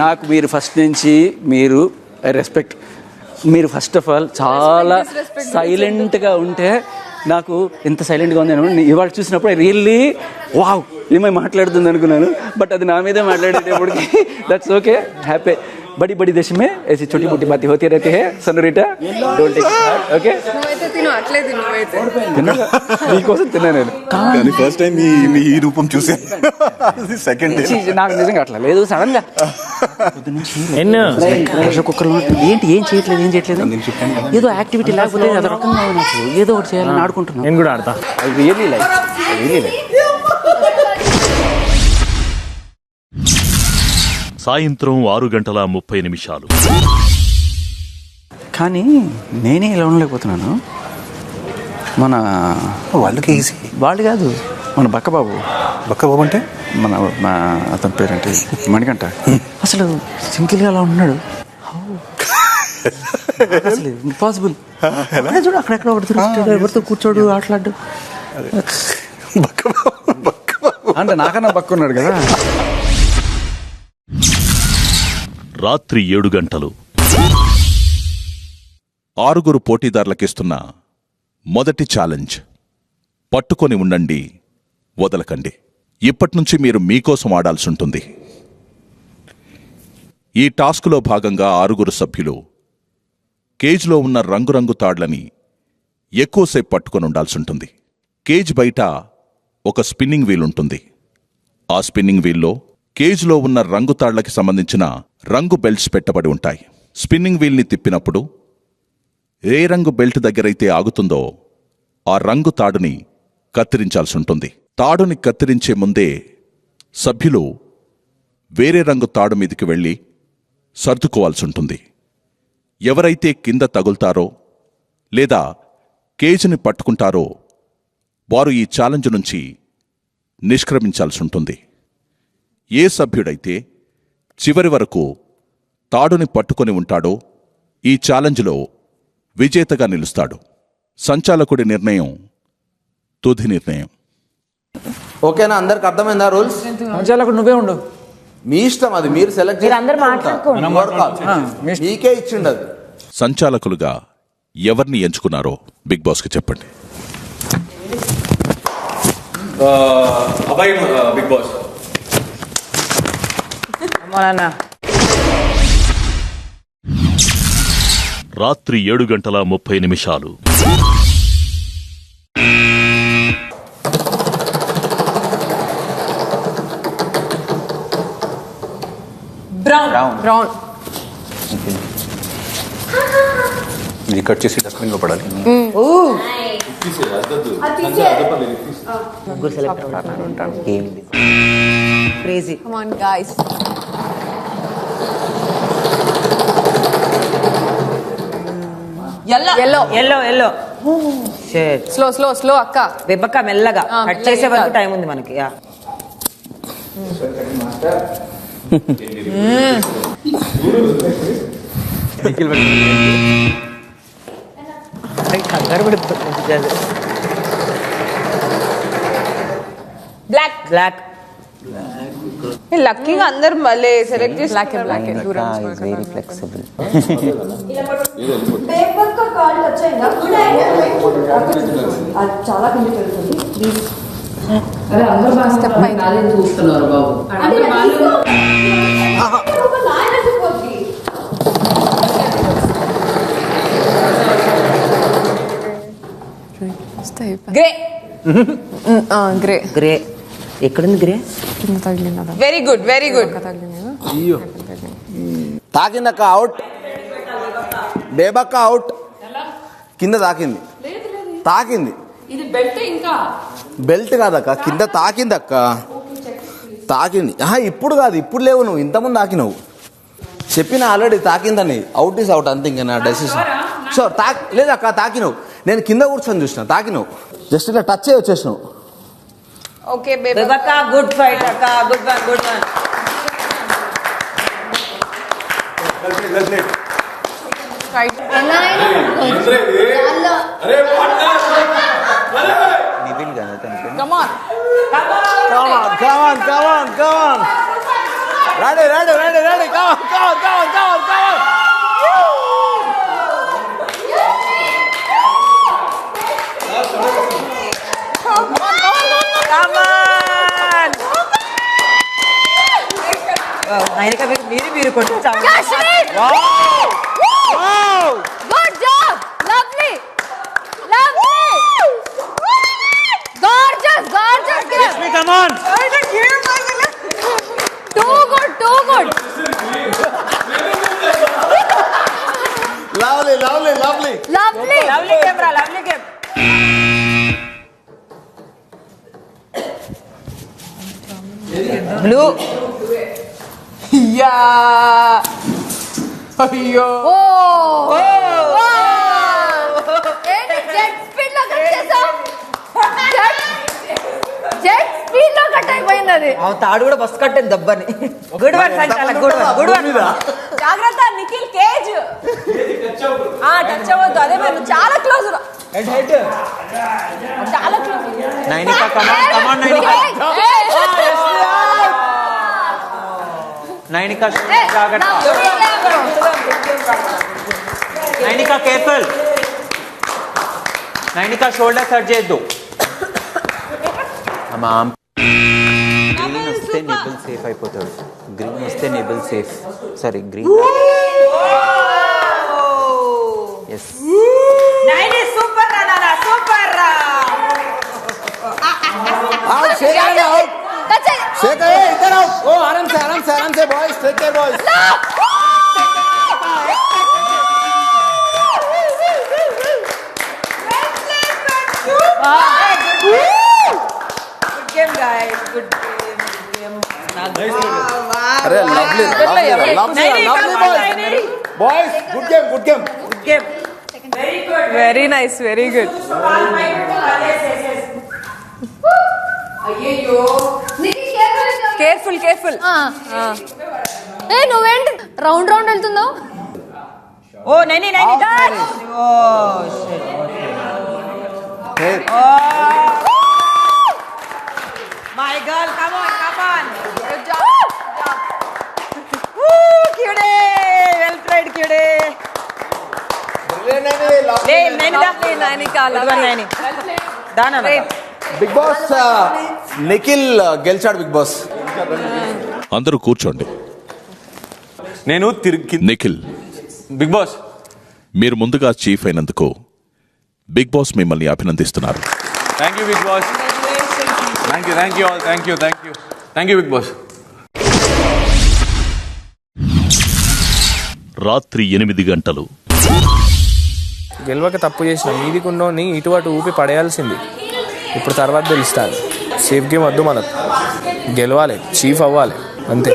నాకు మీరు ఫస్ట్ నుంచి మీరు రెస్పెక్ట్. మీరు ఫస్ట్ ఆఫ్ ఆల్ చాలా సైలెంట్గా ఉంటే నాకు ఎంత సైలెంట్గా ఉంది నేను ఇవాళ చూసినప్పుడు రియల్లీ వావ్ ఏమై మాట్లాడుతుంది అనుకున్నాను. బట్ అది నా మీదే మాట్లాడేటప్పటికి దట్స్ ఓకే, హ్యాపీ. बड़ी बड़ी देश में ऐसी छोटी मोटी बातें होती रहती है सनोरिटा, डोंट टेक इट ओके. నీకోసం తిన్నా నేను కానీ ఫస్ట్ టైం ఈ రూపం చూసాను. సెకండ్ నాకు నిజంగా అట్లా లేదు. సడన్ గా ప్రెషర్ కుక్కర్ ఏంటి ఏం చేయట్లేదు ఏదో యాక్టివిటీ లేకపోతే అది రకంగా నాకు ఏదో ఒకటి చేయాలని ఆడుకుంటున్నాను. నేను కూడా ఆడతా. రియల్లీ లైక్ సాయంత్రం 6:30 కానీ నేనే ఇలా ఉండలేకపోతున్నాను. మన వాళ్ళకి ఈజీ, వాళ్ళు కాదు, మన బక్కబాబు అంటే మన అతని పేరేంటి మణికంఠ, అసలు సింగిల్గా అలా ఉంటున్నాడు. అసలు ఇంపాసిబుల్. చూడు అక్కడెక్కడ ఒకటి తిరుగుతాడు, ఎవరితో కూర్చోడు, ఆటలాడు. అంటే నాకన్నా బక్కున్నాడు కదా. రాత్రి 7 గంటలు. 6 పోటీదారులకిస్తున్న మొదటి ఛాలెంజ్. పట్టుకొని ఉండండి, వదలకండి. ఇప్పట్నుంచి మీరు మీకోసం ఆడాల్సి ఉంటుంది. ఈ టాస్కులో భాగంగా 6 సభ్యులు కేజ్లో ఉన్న రంగురంగు తాడ్లని ఎక్కువసేపు పట్టుకొని ఉండాల్సి ఉంటుంది. కేజ్ బయట ఒక స్పిన్నింగ్ వీల్ ఉంటుంది. ఆ స్పిన్నింగ్ వీల్లో కేజ్లో ఉన్న రంగు తాళ్లకి సంబంధించిన రంగు బెల్ట్స్ పెట్టబడి ఉంటాయి. స్పిన్నింగ్ వీల్ని తిప్పినప్పుడు ఏ రంగు బెల్ట్ దగ్గరైతే ఆగుతుందో ఆ రంగు తాడుని కత్తిరించాల్సి ఉంటుంది. తాడుని కత్తిరించే ముందే సభ్యులు వేరే రంగు తాడు మీదికి వెళ్ళి సర్దుకోవాల్సి ఉంటుంది. ఎవరైతే కింద తగులుతారో లేదా కేజ్ని పట్టుకుంటారో వారు ఈ ఛాలెంజ్ నుంచి నిష్క్రమించాల్సి ఉంటుంది. ఏ సభ్యుడైతే చివరి వరకు తాడుని పట్టుకొని ఉంటాడో ఈ ఛాలెంజ్లో విజేతగా నిలుస్తాడు. సంచాలకుడి నిర్ణయం తుది నిర్ణయం. ఓకేనా? అందరికి అర్థమైందా రూల్స్? సంచాలకుడు నువ్వే ఉండు, మీ ఇష్టం, అది మీరు సెలెక్ట్ మీకే ఇచ్చిండు అది. సంచాలకులుగా ఎవరిని ఎంచుకున్నారో బిగ్ బాస్కి చెప్పండి. అబ్బాయి బిగ్ బాస్. రాత్రి 7:30 బ్రౌన్ ఇది కట్ చేసి డస్ట్బిన్ లో పడాలి. ముగ్గురు సెలెక్ట్ అవుతారు. Crazy. Come on guys. Yellow slow అక్క. వెబ్బక్క మెల్లగా కట్ చేసే వరకు టైం ఉంది మనకి. బ్లాక్. లక్కీగా అందరు మళ్ళీ సెలెక్ట్ చేసి వెరీ ఫ్లెక్సిబుల్. చూస్తున్నారు బాబు. గ్రే ఎక్కడుంది? గ్రే వెరీ గుడ్ తాకిందక్క అవుట్, బేబక్క అవుట్. కింద తాకింది బెల్ట్ కాదక్క, కింద తాకిందక్క. తాకింది ఇప్పుడు కాదు, ఇప్పుడు లేవు. నువ్వు ఇంతకుముందు తాకినవు, చెప్పిన ఆల్రెడీ తాకిందని. అవుట్ ఈస్ అవుట్ అంతే, ఇంకా నా డెసిషన్. సో లేదక్క తాకినవు, నేను కింద కూర్చొని చూసిన. తాకినవు జస్ట్ ఇలా టచ్ అయ్యి వచ్చేసినావు. ఓకే బేబక్క గుడ్ ఫైట్ అక్క, good one. Ready, ready, ready, ready. Come on, come on, come on, come on, come on. Nainika మీరు కొట్టి good job lovely lovely gorgeous gorgeous come on too good Lovely, lovely, lovely. Lovely lovely camera lovely camera blue yeah అయ్యో ఓ ఏంటి జెట్ స్పీడ్ లో కట్ చేసావు జెట్ స్పీడ్ లో కట్ అయిపోయింది అది తాడు కూడా బస్ కట్టింది దబ్బని గుడ్ వర్క్ సంచాల గుడ్ వర్క్ జాగ్రత్త నిఖిల్ కేజ్ టచ్ అవ్వద్దు అదే మరి చాలా క్లోజ్ చాలా close Nainika come on Nainika జాగ్రత్త Nainika careful Nainika shoulder set చేయొద్దు గ్రీన్ వస్తే నిబుల్ సేఫ్ అయిపోతాడు గ్రీన్ వస్తే Nabeel safe sorry green yes super రా సూపర్ రా Out, shake out. Shake it, इधर आओ. Oh, आराम से boys. Take care, boys. Good game, guys. Good game. अरे lovely boys. Good game. Very nice very good careful ఏ నువ్వేంటి రౌండ్ వెళ్తున్నావు oh Naini oh shit my girl come on good job క్యూడే వెల్ ప్లేడ్ క్యూడే బిగ్ బాస్ నిఖిల్ గెలిచాడు బిగ్ బాస్ అందరూ కూర్చోండి. నేను నిఖిల్, బిగ్ బాస్ మీరు ముందుగా చీఫ్ అయినందుకు బిగ్ బాస్ మిమ్మల్ని అభినందిస్తున్నారు. Thank you Bigg Boss. Thank you all. Thank you Bigg Boss. రాత్రి 8 గంటలు. గెలవక తప్పు చేసిన మీదికున్నోని ఇటు అటు ఊపి పడేయాల్సింది. ఇప్పుడు తర్వాత తెలుస్తాను. సేఫ్ గేమ్ వద్దు మనకు, గెలవాలి, చీఫ్ అవ్వాలి అంతే.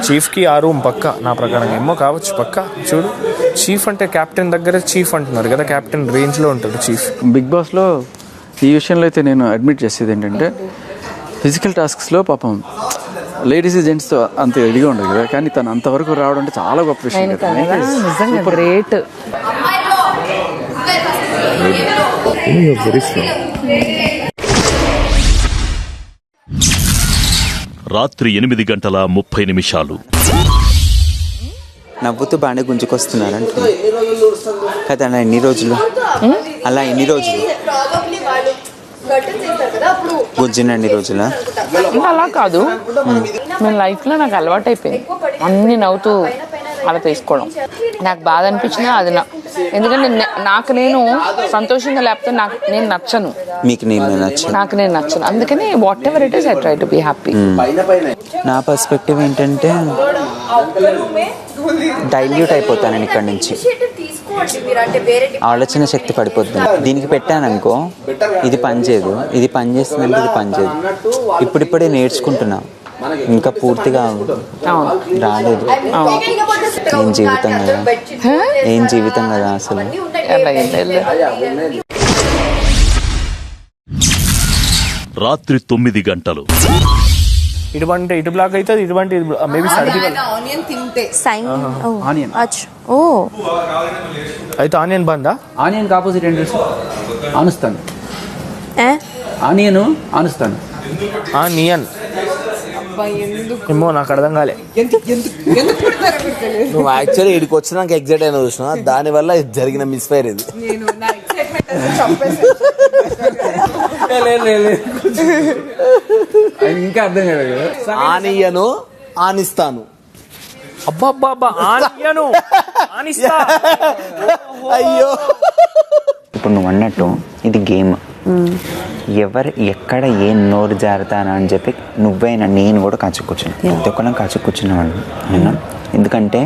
చీఫ్కి ఆ రూమ్ పక్క నా ప్రకారం ఏమో కావచ్చు పక్క. చూడు, చీఫ్ అంటే క్యాప్టెన్ దగ్గర చీఫ్ అంటున్నారు కదా, క్యాప్టెన్ రేంజ్లో ఉంటుంది చీఫ్. బిగ్ బాస్లో ఈ విషయంలో అయితే నేను అడ్మిట్ చేసేది ఏంటంటే ఫిజికల్ టాస్క్స్లో పాపం లేడీస్ జెంట్స్తో అంత ఇదిగా ఉండదు కదా, కానీ తను అంతవరకు రావడం అంటే చాలా గొప్ప విషయం కదా. నిజంగా గ్రేట్. రాత్రి 8:30 నవ్వుతూ బాగానే గుంజుకొస్తున్నారంట కదా. అలా ఎన్ని రోజులు గుజ్జిన ఎన్ని రోజుల అలా కాదు, నేను లైఫ్లో నాకు అలవాటు అయిపోయింది అన్ని నవ్వుతూ అలా తీసుకోవడం. నాకు బాధ అనిపించినా అది ఎందుకంటే నాకు నేను సంతోషంగా లేకపోతే నేను నచ్చను, నాకు నేను నచ్చను. అందుకని what ever it is I try to be happy. నా పర్స్పెక్టివ్ ఏంటంటే డైల్యూట్ అయిపోతాను నేను ఇక్కడ నుంచి, ఆలోచన శక్తి పడిపోతుంది. దీనికి పెట్టాననుకో ఇది పనిచేయదు, ఇది పనిచేస్తుందంటే ఇది పనిచేయదు. ఇప్పుడిప్పుడే నేర్చుకుంటున్నా, ఇంకా పూర్తిగా రాలేదు. ఏం జీవితం కదా అసలు. రాత్రి 9 గంటలు. ఇటువంటి ఇటు బ్లాక్ అవుతుంది, ఇటువంటి మేబీ ఆనియన్ తింటే ఆనియన్ అయితే ఆనియన్ బందా. ఆనియన్ ఆపోజిట్ ఏంటి ఆనుస్తాను, ఆనియన్ ఆనుస్తాను. ఆనియన్ ఏమో నాకు అర్థం కాలే. నువ్వు యాక్చువల్లీ ఇక్కడికి వచ్చినాక ఎగ్జైట్ అయినా చూసినా, దానివల్ల జరిగిన మిస్ఫైర్ ఇది. ఇంకా అర్థం కాలేదు. ఆనియను ఆనిస్తాను. అబ్బా అయ్యో ఇప్పుడు నువ్వు అన్నట్టు ఇది గేమ్. ఎవరు ఎక్కడ ఏం నోరు జారుతానా అని చెప్పి నువ్వైనా నేను కూడా కాచి కూర్చున్నాను. ప్రతి ఒక్కరం కాచి కూర్చున్నవాడు అయినా. ఎందుకంటే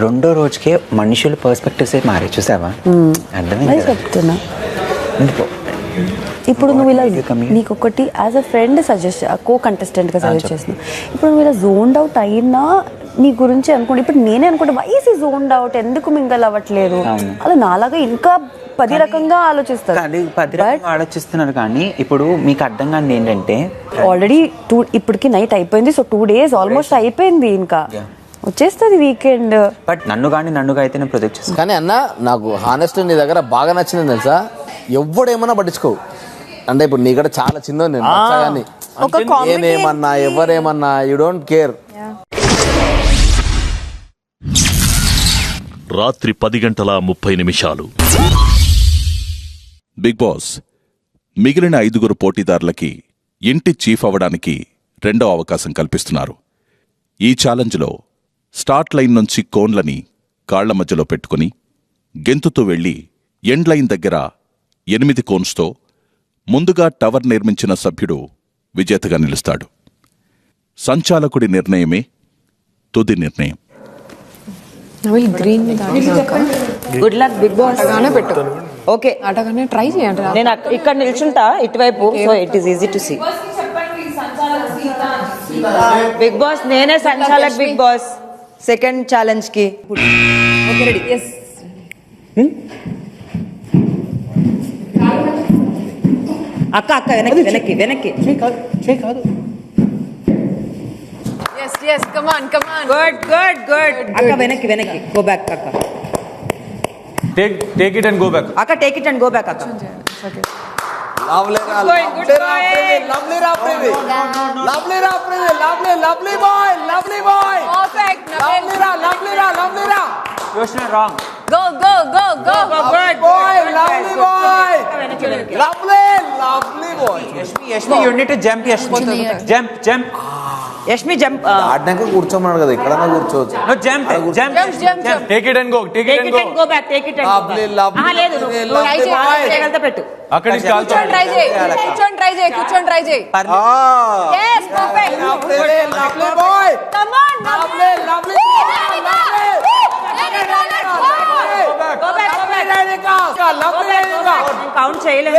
రెండో రోజుకే మనుషుల పర్స్పెక్టివ్స్ మారే చూసావా? అర్థమైంది చెప్తున్నా. ఇప్పుడు నువ్వు ఇలా నీకు ఒకటి as a friend suggest co కంటెస్టెంట్గా సజెస్ట్ చేస్తున్నావు. ఇప్పుడు నువ్వు ఇలా జోన్డ్ అవుట్ అయినా నీ గురించి అనుకోండి. ఇప్పుడు నేనే అనుకుంటా వైస్ ఈ జోన్డ్ అవుట్, ఎందుకు మింగల్ అవ్వట్లేదు, అలా నాలాగా ఇంకా 10 రకంగా ఆలోచిస్తారు. ఆలోచిస్తున్నారు. కానీ ఇప్పుడు మీకు అర్థం కాని ఏంటంటే ఆల్రెడీ ఇప్పటికి నైట్ అయిపోయింది. సో 2 days ఆల్మోస్ట్ అయిపోయింది. ఇంకా వచ్చేస్తుంది వీకెండ్. బట్ నన్నుగా అయితే నేను ప్రొజెక్ట్ చేస్తాను. కానీ అన్న నాకు హానెస్ట్ నీ దగ్గర బాగా నచ్చింది తెలుసా, ఎవడేమన్నా పట్టించుకోవు. అంటే ఇప్పుడు నీ కూడా చాలా చిన్న నేనేమన్నా ఎవరేమన్నా యూ డోంట్ కేర్. రాత్రి 10:30 బిగ్ బాస్ మిగిలిన 5 పోటీదారులకి ఇంటి చీఫ్ అవ్వడానికి రెండో అవకాశం కల్పిస్తున్నారు. ఈ ఛాలెంజ్లో స్టార్ట్ లైన్ నుంచి కోన్లని కాళ్ల మధ్యలో పెట్టుకుని గెంతుతూ వెళ్లి ఎండ్ లైన్ దగ్గర 8 కోన్స్తో ముందుగా టవర్ నిర్మించిన సభ్యుడు విజేతగా నిలుస్తాడు. సంచాలకుడి నిర్ణయమే తుది నిర్ణయం. Good luck Bigg Boss. పెట్టు. ఓకే, అటగానే ట్రై చేయండి. నేను ఇక్కడ నిల్చుంటా ఇటువైపు. So it is easy to see. Bigg Boss నేనే సంచాలక్. బిగ్ బాస్ సెకండ్ ఛాలెంజ్ కి ఓకే రెడీ. yes అక్క వెనక్కి కాదు. yes come on గుడ్ అక్క వెనక్కి గో బ్యాక్ అక్క. Take it and go back. అక్క take it and go back అక్క. Yashmi you need to jump. Yashmi jump. ఆడడానికి కూర్చోమన్నాడు కదా, ఇక్కడ కూర్చోవచ్చు. No jump. Take it and go back. Take it and లేదు నువ్వు పెట్టు. అక్కడ నుంచి కూర్చొని ట్రై చేయి. yes perfect. lovely boy. come on lovely. Go back. Count చేయలేదు.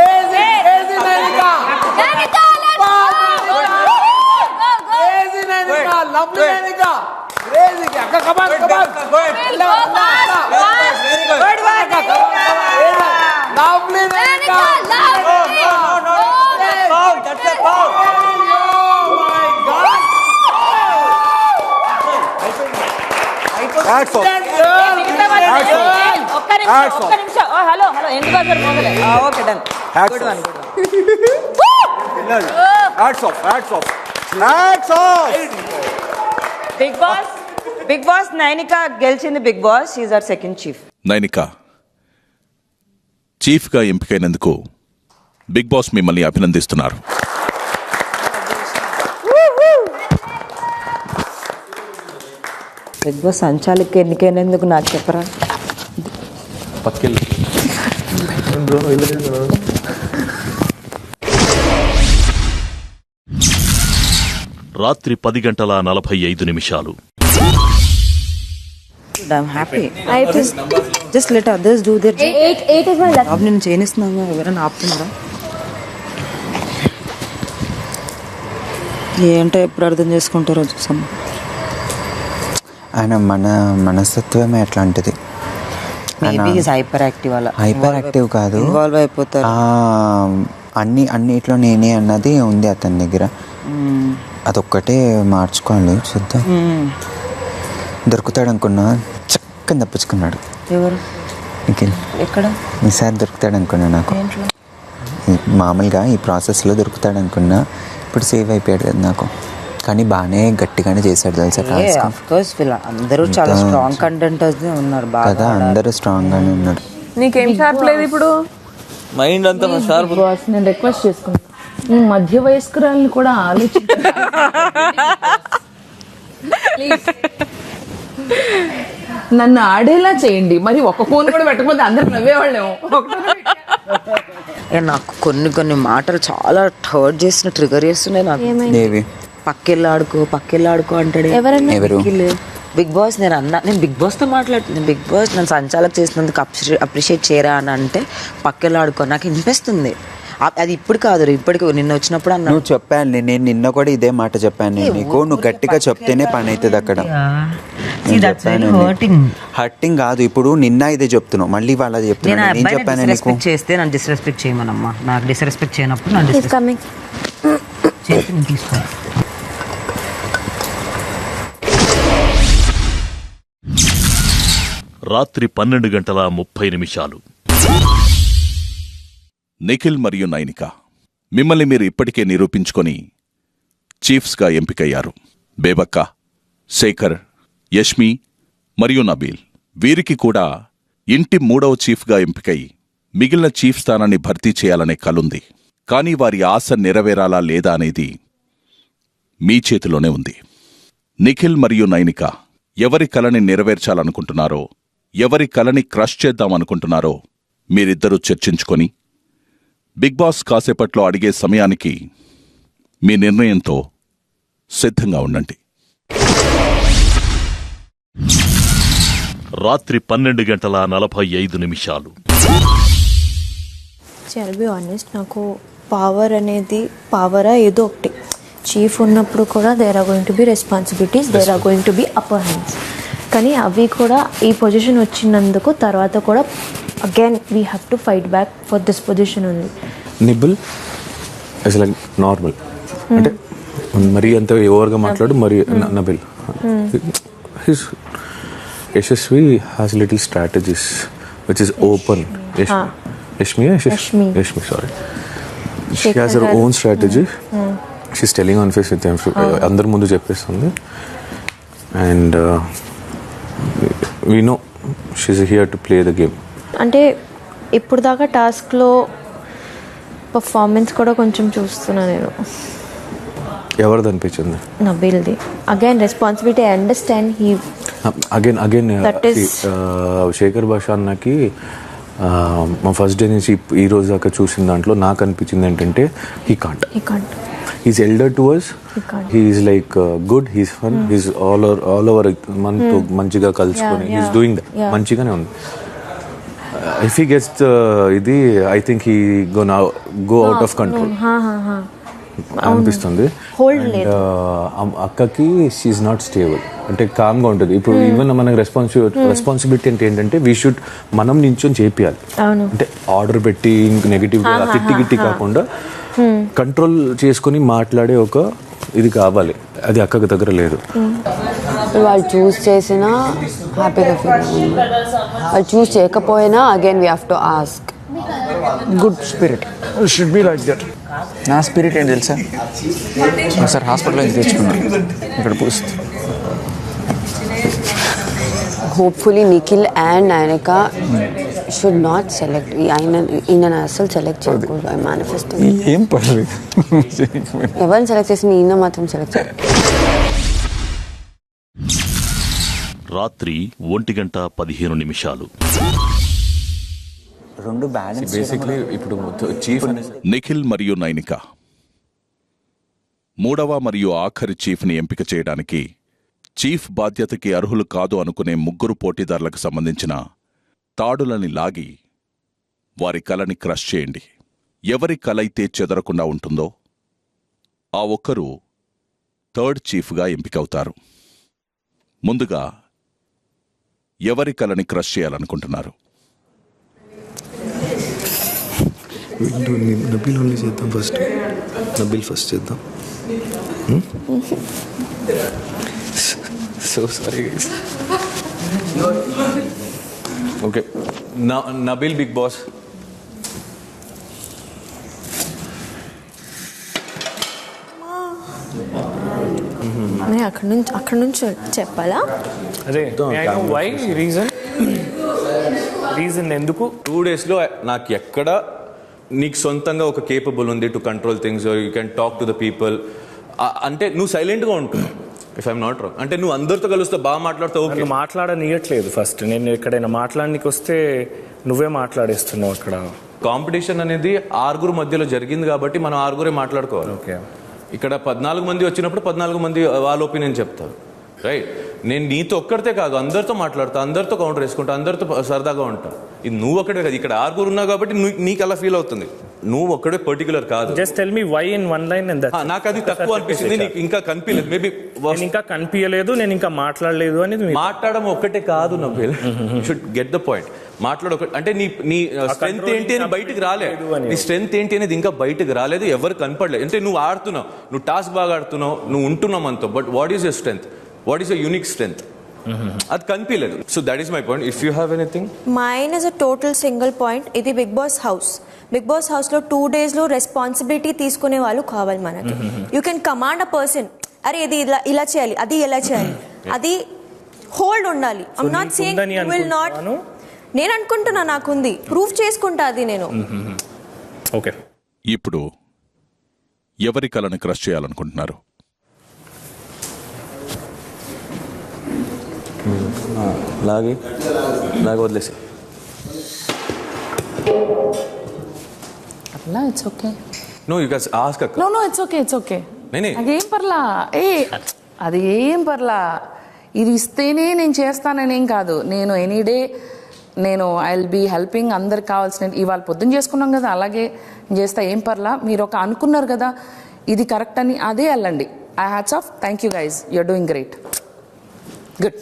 ఒక్క నిమిషం. హలో ఎందుకు okay done. Good one. Bigg Boss Nainika గెలిచింది. Bigg Boss is our second chief. Nainika చీఫ్గా ఎంపికైనందుకు బిగ్ బాస్ మిమ్మల్ని అభినందిస్తున్నారు. బిగ్ బాస్ సంచాలకి ఎన్నికైనందుకు నాకు చెప్పరా? రాత్రి 10:45 I'm happy. Just let others do their job. 8 is my left. अब నేను చేయనిస్తున్నాను. ఎవరైనా ఆపుతున్నారా? ఏంటో ఎప్పుడు అర్థం చేసుకుంటారో చూసాం. ఆయన మనస్తత్వమే అట్లాంటిది. హైపర్ యాక్టివ్ కాదు, ఇన్వాల్వ్ అయిపోతారు. అన్నిట్లో నేనే అన్నది ఉంది అతని దగ్గర. అదొక్కటే మార్చుకోవాలి. చూద్దాం. దొరుకుతాడు అనుకున్నా, చక్కని తప్పించుకున్నాడు. ఎవరు? నిఖిల్. ఎక్కడ? ఈసారి దొరుకుతాడు అనుకున్నా. నాకు మామూలుగా ఈ ప్రాసెస్లో దొరుకుతాడు అనుకున్నా, ఇప్పుడు సేవ్ అయిపోయాడు కదా నాకు. కానీ బాగానే గట్టిగానే చేశాడు తెలుసా టాస్క్. ఆఫ్ కోర్స్ అందరూ చాలా స్ట్రాంగ్ కంటెంటర్స్ ఉన్నారు కదా, అందరూ స్ట్రాంగ్ గానే ఉన్నారు. నీకేం షార్ప్ లేదు ఇప్పుడు? మైండ్ అంతా షార్ప్. నేను రిక్వెస్ట్ చేసుకుంటాను, ఈ మధ్య వయస్కురాలను కూడా నన్ను ఆడేలా చేయండి. మరి ఒక ఫోన్ కూడా పెట్టకపోతే అందరు నవ్వేవాళ్ళేమో. నాకు కొన్ని మాటలు చాలా హర్ట్ చేసిన ట్రిగర్ చేస్తున్నాయి నాకు. పక్కెళ్ళాడుకో అంటాడు. ఎవరు? బిగ్ బాస్. నేను బిగ్ బాస్ తో మాట్లాడుతున్నాను. బిగ్ బాస్ నన్ను సంచాలక చేసినందుకు అప్రిషియేట్ చేయరా అని అంటే పక్కెళ్ళాడుకో నాకు వినిపిస్తుంది. అది ఇప్పుడు కాదు, ఇప్పటికి నిన్న వచ్చినప్పుడు అన్న నువ్వు చెప్పాను. నేను నిన్న కూడా ఇదే మాట చెప్పాను నేను నీకు. నువ్వు గట్టిగా చెప్తేనే పని అవుతుంది అక్కడ. హర్టింగ్ కాదు, ఇప్పుడు నిన్న ఇదే చెప్తున్నావు, మళ్ళీ వాళ్ళది చెప్తున్నా. నేను చెప్పాను నీకు చేస్తే నన్ను డిస్రెస్పెక్ట్ చేయమనమ్మా. నాకు డిస్రెస్పెక్ట్ చేయనప్పుడు నన్ను చేస్తే నేను తీసుకోను. రాత్రి 12:30 నిఖిల్ మరియు నైనిక, మిమ్మల్ని మీరు ఇప్పటికే నిరూపించుకొని చీఫ్స్గా ఎంపికయ్యారు. బేబక్క, శేఖర్, యష్మి మరియు నబీల్, వీరికి కూడా ఇంటి 3వ చీఫ్గా ఎంపికై మిగిలిన చీఫ్ స్థానాన్ని భర్తీ చేయాలనే కలుంది. కానీ వారి ఆశ నెరవేరాలా లేదా అనేది మీ చేతిలోనే ఉంది. నిఖిల్ మరియు నైనిక ఎవరి కలని నెరవేర్చాలనుకుంటున్నారో, ఎవరి కలని క్రష్ చేద్దామనుకుంటున్నారో మీరిద్దరూ చర్చించుకొని బిగ్ బాస్ కాసేపట్లో అడిగే సమయానికి మీ నిర్ణయంతో సిద్ధంగా ఉండండి. రాత్రి 12:45 బి ఆనెస్ట్, నాకు పవర్ అనేది పవరా ఏదో ఒకటి. చీఫ్ ఉన్నప్పుడు కూడా there are going to be responsibilities, there are going to be upper hands. కానీ అవి కూడా ఈ పొజిషన్ వచ్చినందుకు తర్వాత కూడా again we have to fight back for this position ఉంది. నిబుల్ ఇస్ లైక్ నార్మల్, అంటే మరీ అంత ఓవర్గా మాట్లాడు. మరి Nabeel Yashaswi has little strategies which is open. Yashmi sorry, she has her own strategy. She's telling on face with అందరి ముందు చెప్పేస్తుంది. And we know she's here to play the game. అంటే ఇప్పుడు దాకా టాస్క్లో పర్ఫార్మెన్స్ కూడా కొంచెం చూస్తున్నా నేను. ఎవరిది అనిపించింది? నబీల్ది. Again responsibility, I understand. He again Shekhar Bhasha అన్నకి మా ఫస్ట్ డే నుంచి ఈ రోజు దాకా చూసిన దాంట్లో నాకు అనిపించింది ఏంటంటే he can't. He's elder to us, he's like good, he's fun, he's all over మనతో మంచిగా కలుసుకొని హీస్ డూయింగ్ దట్, మంచిగానే ఉంది. If he gets ఇది I think he gonna go out of control అనిపిస్తుంది. అక్కకి షీఈ్ నాట్ స్టేబుల్, అంటే కామ్గా ఉంటుంది. ఇప్పుడు ఈవెన్ మనకి రెస్పాన్సిబిలిటీ అంటే ఏంటంటే వీ షుడ్ మనం నించొని చేపియాలి. అంటే ఆర్డర్ పెట్టి నెగిటివ్ తిట్టి కాకుండా కంట్రోల్ చేసుకొని మాట్లాడే ఒక ఇది కావాలి. అది అక్కకి దగ్గర లేదు. వాళ్ళు చూస్ చేసినా హ్యాపీగా ఫీల్, వాళ్ళు చూస్ చేయకపోయినా again we have to ask. Good spirit should be like that. నా స్పిరిట్ ఏంటి తెలుసా, ఒకసారి హాస్పిటల్ నుంచి తెచ్చుకున్నాను ఇక్కడ post. Hopefully Nikhil and Nainika should not select. ఈయన అసలు సెలెక్ట్ చేయకూడదు. I manifesting. ఏం పర్లేదు, ఎవరిని సెలెక్ట్ చేసిన ఈయన మాత్రం సెలెక్ట్ చేయాలి. రాత్రి 1:15 రెండు బ్యాలెన్స్. బేసిక్లీ ఇప్పుడు చీఫ్ నిఖిల్ మరియు నైనిక 3వ మరియు ఆఖరి చీఫ్ని ఎంపిక చేయడానికి చీఫ్ బాధ్యతకి అర్హులు కాదు అనుకునే 3 పోటీదారులకు సంబంధించిన తాడులని లాగి వారి కలని క్రష్ చేయండి. ఎవరి కలైతే చెదరకుండా ఉంటుందో ఆ ఒక్కరు 3rd చీఫ్గా ఎంపికవుతారు. ముందుగా ఎవరి కలని క్రష్ చేయాలనుకుంటున్నారు? నబీల్ ఓన్లీ చేద్దాం ఫస్ట్. నబీల్ ఫస్ట్ చేద్దాం. So sorry guys. Okay, Nabeel Bigg Boss. అక్కడ నుంచి చెప్పాలా? అదే వై రీజన్ ఎందుకు 2 daysలో నాకు ఎక్కడ నీకు సొంతంగా ఒక కేపబుల్ ఉంది to control things, you can talk to the people, అంటే నువ్వు సైలెంట్గా ఉంటున్నావు. ఇఫ్ ఐఎమ్ నాట్ రాంగ్, అంటే నువ్వు అందరితో కలుస్తే బాగా మాట్లాడుతావు. ఓకే, మాట్లాడనియట్లేదు. ఫస్ట్ నేను ఎక్కడైనా మాట్లాడడానికి వస్తే నువ్వే మాట్లాడేస్తున్నావు. అక్కడ కాంపిటీషన్ అనేది 6 మధ్యలో జరిగింది కాబట్టి మనం 6 మాట్లాడుకోవాలి. ఓకే, ఇక్కడ 14 మంది వచ్చినప్పుడు 14 మంది వాళ్ళ ఒపీనియన్ చెప్తారు, రైట్? నేను నీతో ఒక్కడితే కాదు, అందరితో మాట్లాడతా, అందరితో కౌంటర్ వేసుకుంటా, అందరితో సరదాగా ఉంటా. ఇది నువ్వు ఒక్కడే కాదు, ఇక్కడ 6 ఉన్నావు కాబట్టి నీకు అలా ఫీల్ అవుతుంది. నువ్వు ఒక్కడే పర్టికులర్ కాదు. Just tell me why in one line. నాకు అది తక్కువ అనిపిస్తుంది, నీకు ఇంకా కనిపించలేదు. మేబీ ఇంకా కనిపించలేదు, నేను ఇంకా మాట్లాడలేదు అనేది. మాట్లాడడం ఒక్కటే కాదు నవ్వేల్, షుడ్ గెట్ ద పాయింట్. అంటే నీ స్ట్రెంత్ ఏంటి అని బయటకు రాలేదు, నీ స్ట్రెంత్ ఏంటి అనేది ఇంకా బయటకు రాలేదు, ఎవరు కనపడలేదు. అంటే నువ్వు ఆడుతున్నావు, నువ్వు టాస్క్ బాగా ఆడుతున్నావు, నువ్వు ఉంటున్నావు మనతో, but what is your strength, what is your unique strength, అది కనిపించలేదు. So that is my point. If you have anything, mine is a total single point. ఇది Bigg Boss house. Bigg Boss హౌస్లో 2 daysలో రెస్పాన్సిబిలిటీ తీసుకునే వాళ్ళు కావాలి మనకి. You can command a person, అరే ఇది ఇలా చేయాలి, అది ఎలా చేయాలి, అది హోల్డ్ ఉండాలి. I'm not saying you will not. నేను అనుకుంటున్నా నాకుంది, ప్రూఫ్ చేసుకుంటా అది నేను. ఓకే, ఇప్పుడు ఎవరి కళను క్రష్ చేయాలనుకుంటున్నారు? లాగి వదిలేసి అట్లా it's okay. No you guys ask అక్క. No it's okay, it's okay. నేనే అదేం పర్లా, అది ఏం పర్లా. ఇది ఇస్తేనే నేను చేస్తానని ఏం కాదు. నేను any day I will be helping. అందరికి కావాల్సిన ఇవాళ పొద్దున్న చేసుకున్నాం కదా, అలాగే చేస్తా, ఏం పర్లా. మీరు ఒక అనుకున్నారు కదా ఇది కరెక్ట్ అని, అదే వెళ్ళండి. I hats off, thank you guys, you're doing great, good.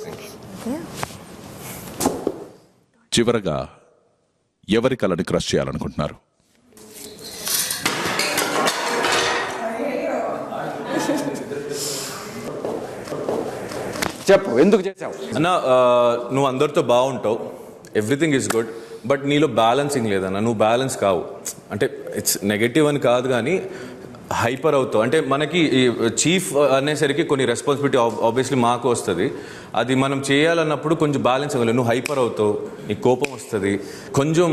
చివరగా ఎవరి కళను క్రష్ చేయాలనుకుంటున్నారు? చెప్పు, ఎందుకు చేసావు అన్న? నువ్వు అందరితో బాగుంటావు, ఎవ్రీథింగ్ ఈజ్ గుడ్, బట్ నీలో బ్యాలెన్సింగ్ లేదన్న. నువ్వు బ్యాలెన్స్ కావు. అంటే ఇట్స్ నెగటివ్ అని కాదు, కానీ హైపర్ అవుతావు. అంటే మనకి ఈ చీఫ్ అనేసరికి కొన్ని రెస్పాన్సిబిలిటీ ఆబ్వియస్లీ మాకు వస్తుంది. అది మనం చేయాలన్నప్పుడు కొంచెం బ్యాలెన్స్ అవ్వలేదు. నువ్వు హైపర్ అవుతావు, నీకు కోపం వస్తుంది. కొంచెం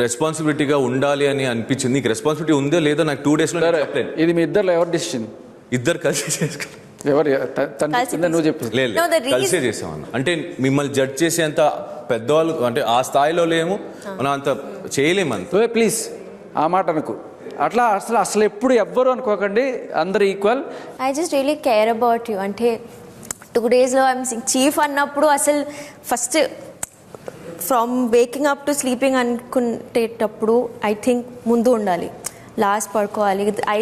రెస్పాన్సిబిలిటీగా ఉండాలి అని అనిపించింది. నీకు రెస్పాన్సిబిలిటీ ఉందో లేదో నాకు 2 daysలో చెప్పలేదు. ఇది మీ ఇద్దరు ఎవరు డిసిషన్? ఇద్దరు కలిసి చేసుకో. ఎవరు నువ్వు చెప్పు. లేదు, కలిసే చేసామన్న. అంటే మిమ్మల్ని జడ్జ్ చేసేంత పెద్దవాళ్ళు అంటే ఆ స్థాయిలో లేము, మనం అంత చేయలేము. అంత ప్లీజ్ ఆ మాట అనుకో. అట్లా అసలు ఎప్పుడు ఎవ్వరు అనుకోకండి, అందరు equal. I just really care about you. అంటే 2 daysలో ఐఎమ్ చీఫ్ అన్నప్పుడు అసలు first from waking up to sleeping అనుకునేటప్పుడు ఐ థింక్ ముందు ఉండాలి, లాస్ట్ పడుకోవాలి. I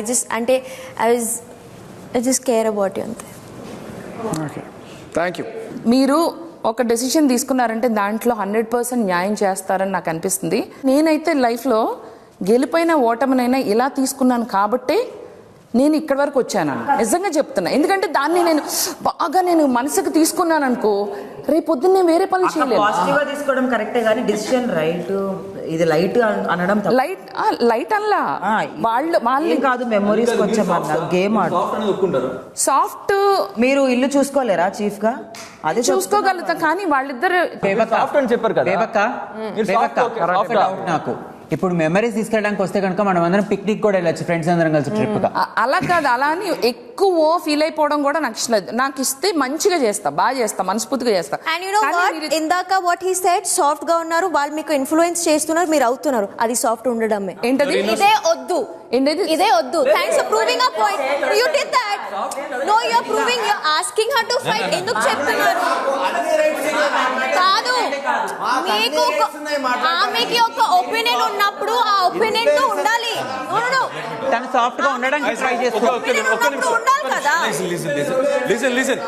just care about you, అంతే. Okay, thank you. మీరు ఒక డెసిషన్ తీసుకున్నారంటే దాంట్లో 100% న్యాయం చేస్తారని నాకు అనిపిస్తుంది. నేనైతే లైఫ్లో గెలిపోయిన ఓటమినైనా ఇలా తీసుకున్నాను కాబట్టి నేను ఇక్కడి వరకు వచ్చాను, నిజంగా చెప్తున్నా. ఎందుకంటే దాన్ని నేను మనసుకు తీసుకున్నాను అనుకో, రేపు పొద్దున్న నేను వేరే పనులు చేయలేదు. పాజిటివ్గా తీసుకోవడం కరెక్టే, కానీ డిసిషన్ రైట్, ఇది లైట్ అనడం లైట్ అనలా. వాళ్ళు కాదు, మెమొరీస్ కొంచెం గేమ్ సాఫ్ట్. మీరు ఇల్లు చూసుకోలేరా చీఫ్ గా? అది చూసుకోగలుగుతా, కానీ వాళ్ళిద్దరు చెప్పారు కదా నాకు. ఇప్పుడు మెమరీస్ తీసుకెళ్ళడానికి వస్తే కనుక మనం అందరం పిక్నిక్ కూడా వెళ్ళచ్చు, ఫ్రెండ్స్ అందరం కలిసి ట్రిప్ గా. అలా కాదు, అలా అని ఎక్కువ ఫీల్ అయిపోవడం కూడా నాకు ఇష్టం లేదు. నాకు ఇస్తే మంచిగా చేస్తా, బాగా చేస్తా, మనస్ఫూర్తిగా చేస్తా. అండ్ యు నో వాట్, ఇందాక వాట్ హీ సెడ్, సాఫ్ట్ గా ఉన్నారు వాళ్ళు, మీకు ఇన్ఫ్లుయెన్స్ చేస్తున్నారు, మీరు అవుతున్నారు. అది సాఫ్ట్ ఉండడమే. ఏంటది? ఇదే వద్దు, ఇదే వద్దు. Thanks for proving a point. You did that. No, you are proving, you are asking her to fight. ఎందుకు చెప్తున్నారు? కాదు, మీకు ఆమెకి ఒక ఒపీనియన్ ఉన్నప్పుడు ఆ ఒపీనియన్ తో ఉండాలి. నో నో, తను సాఫ్ట్ గా ఉండడానికి ట్రై చేస్తుంది, ఉండాలి కదా. Listen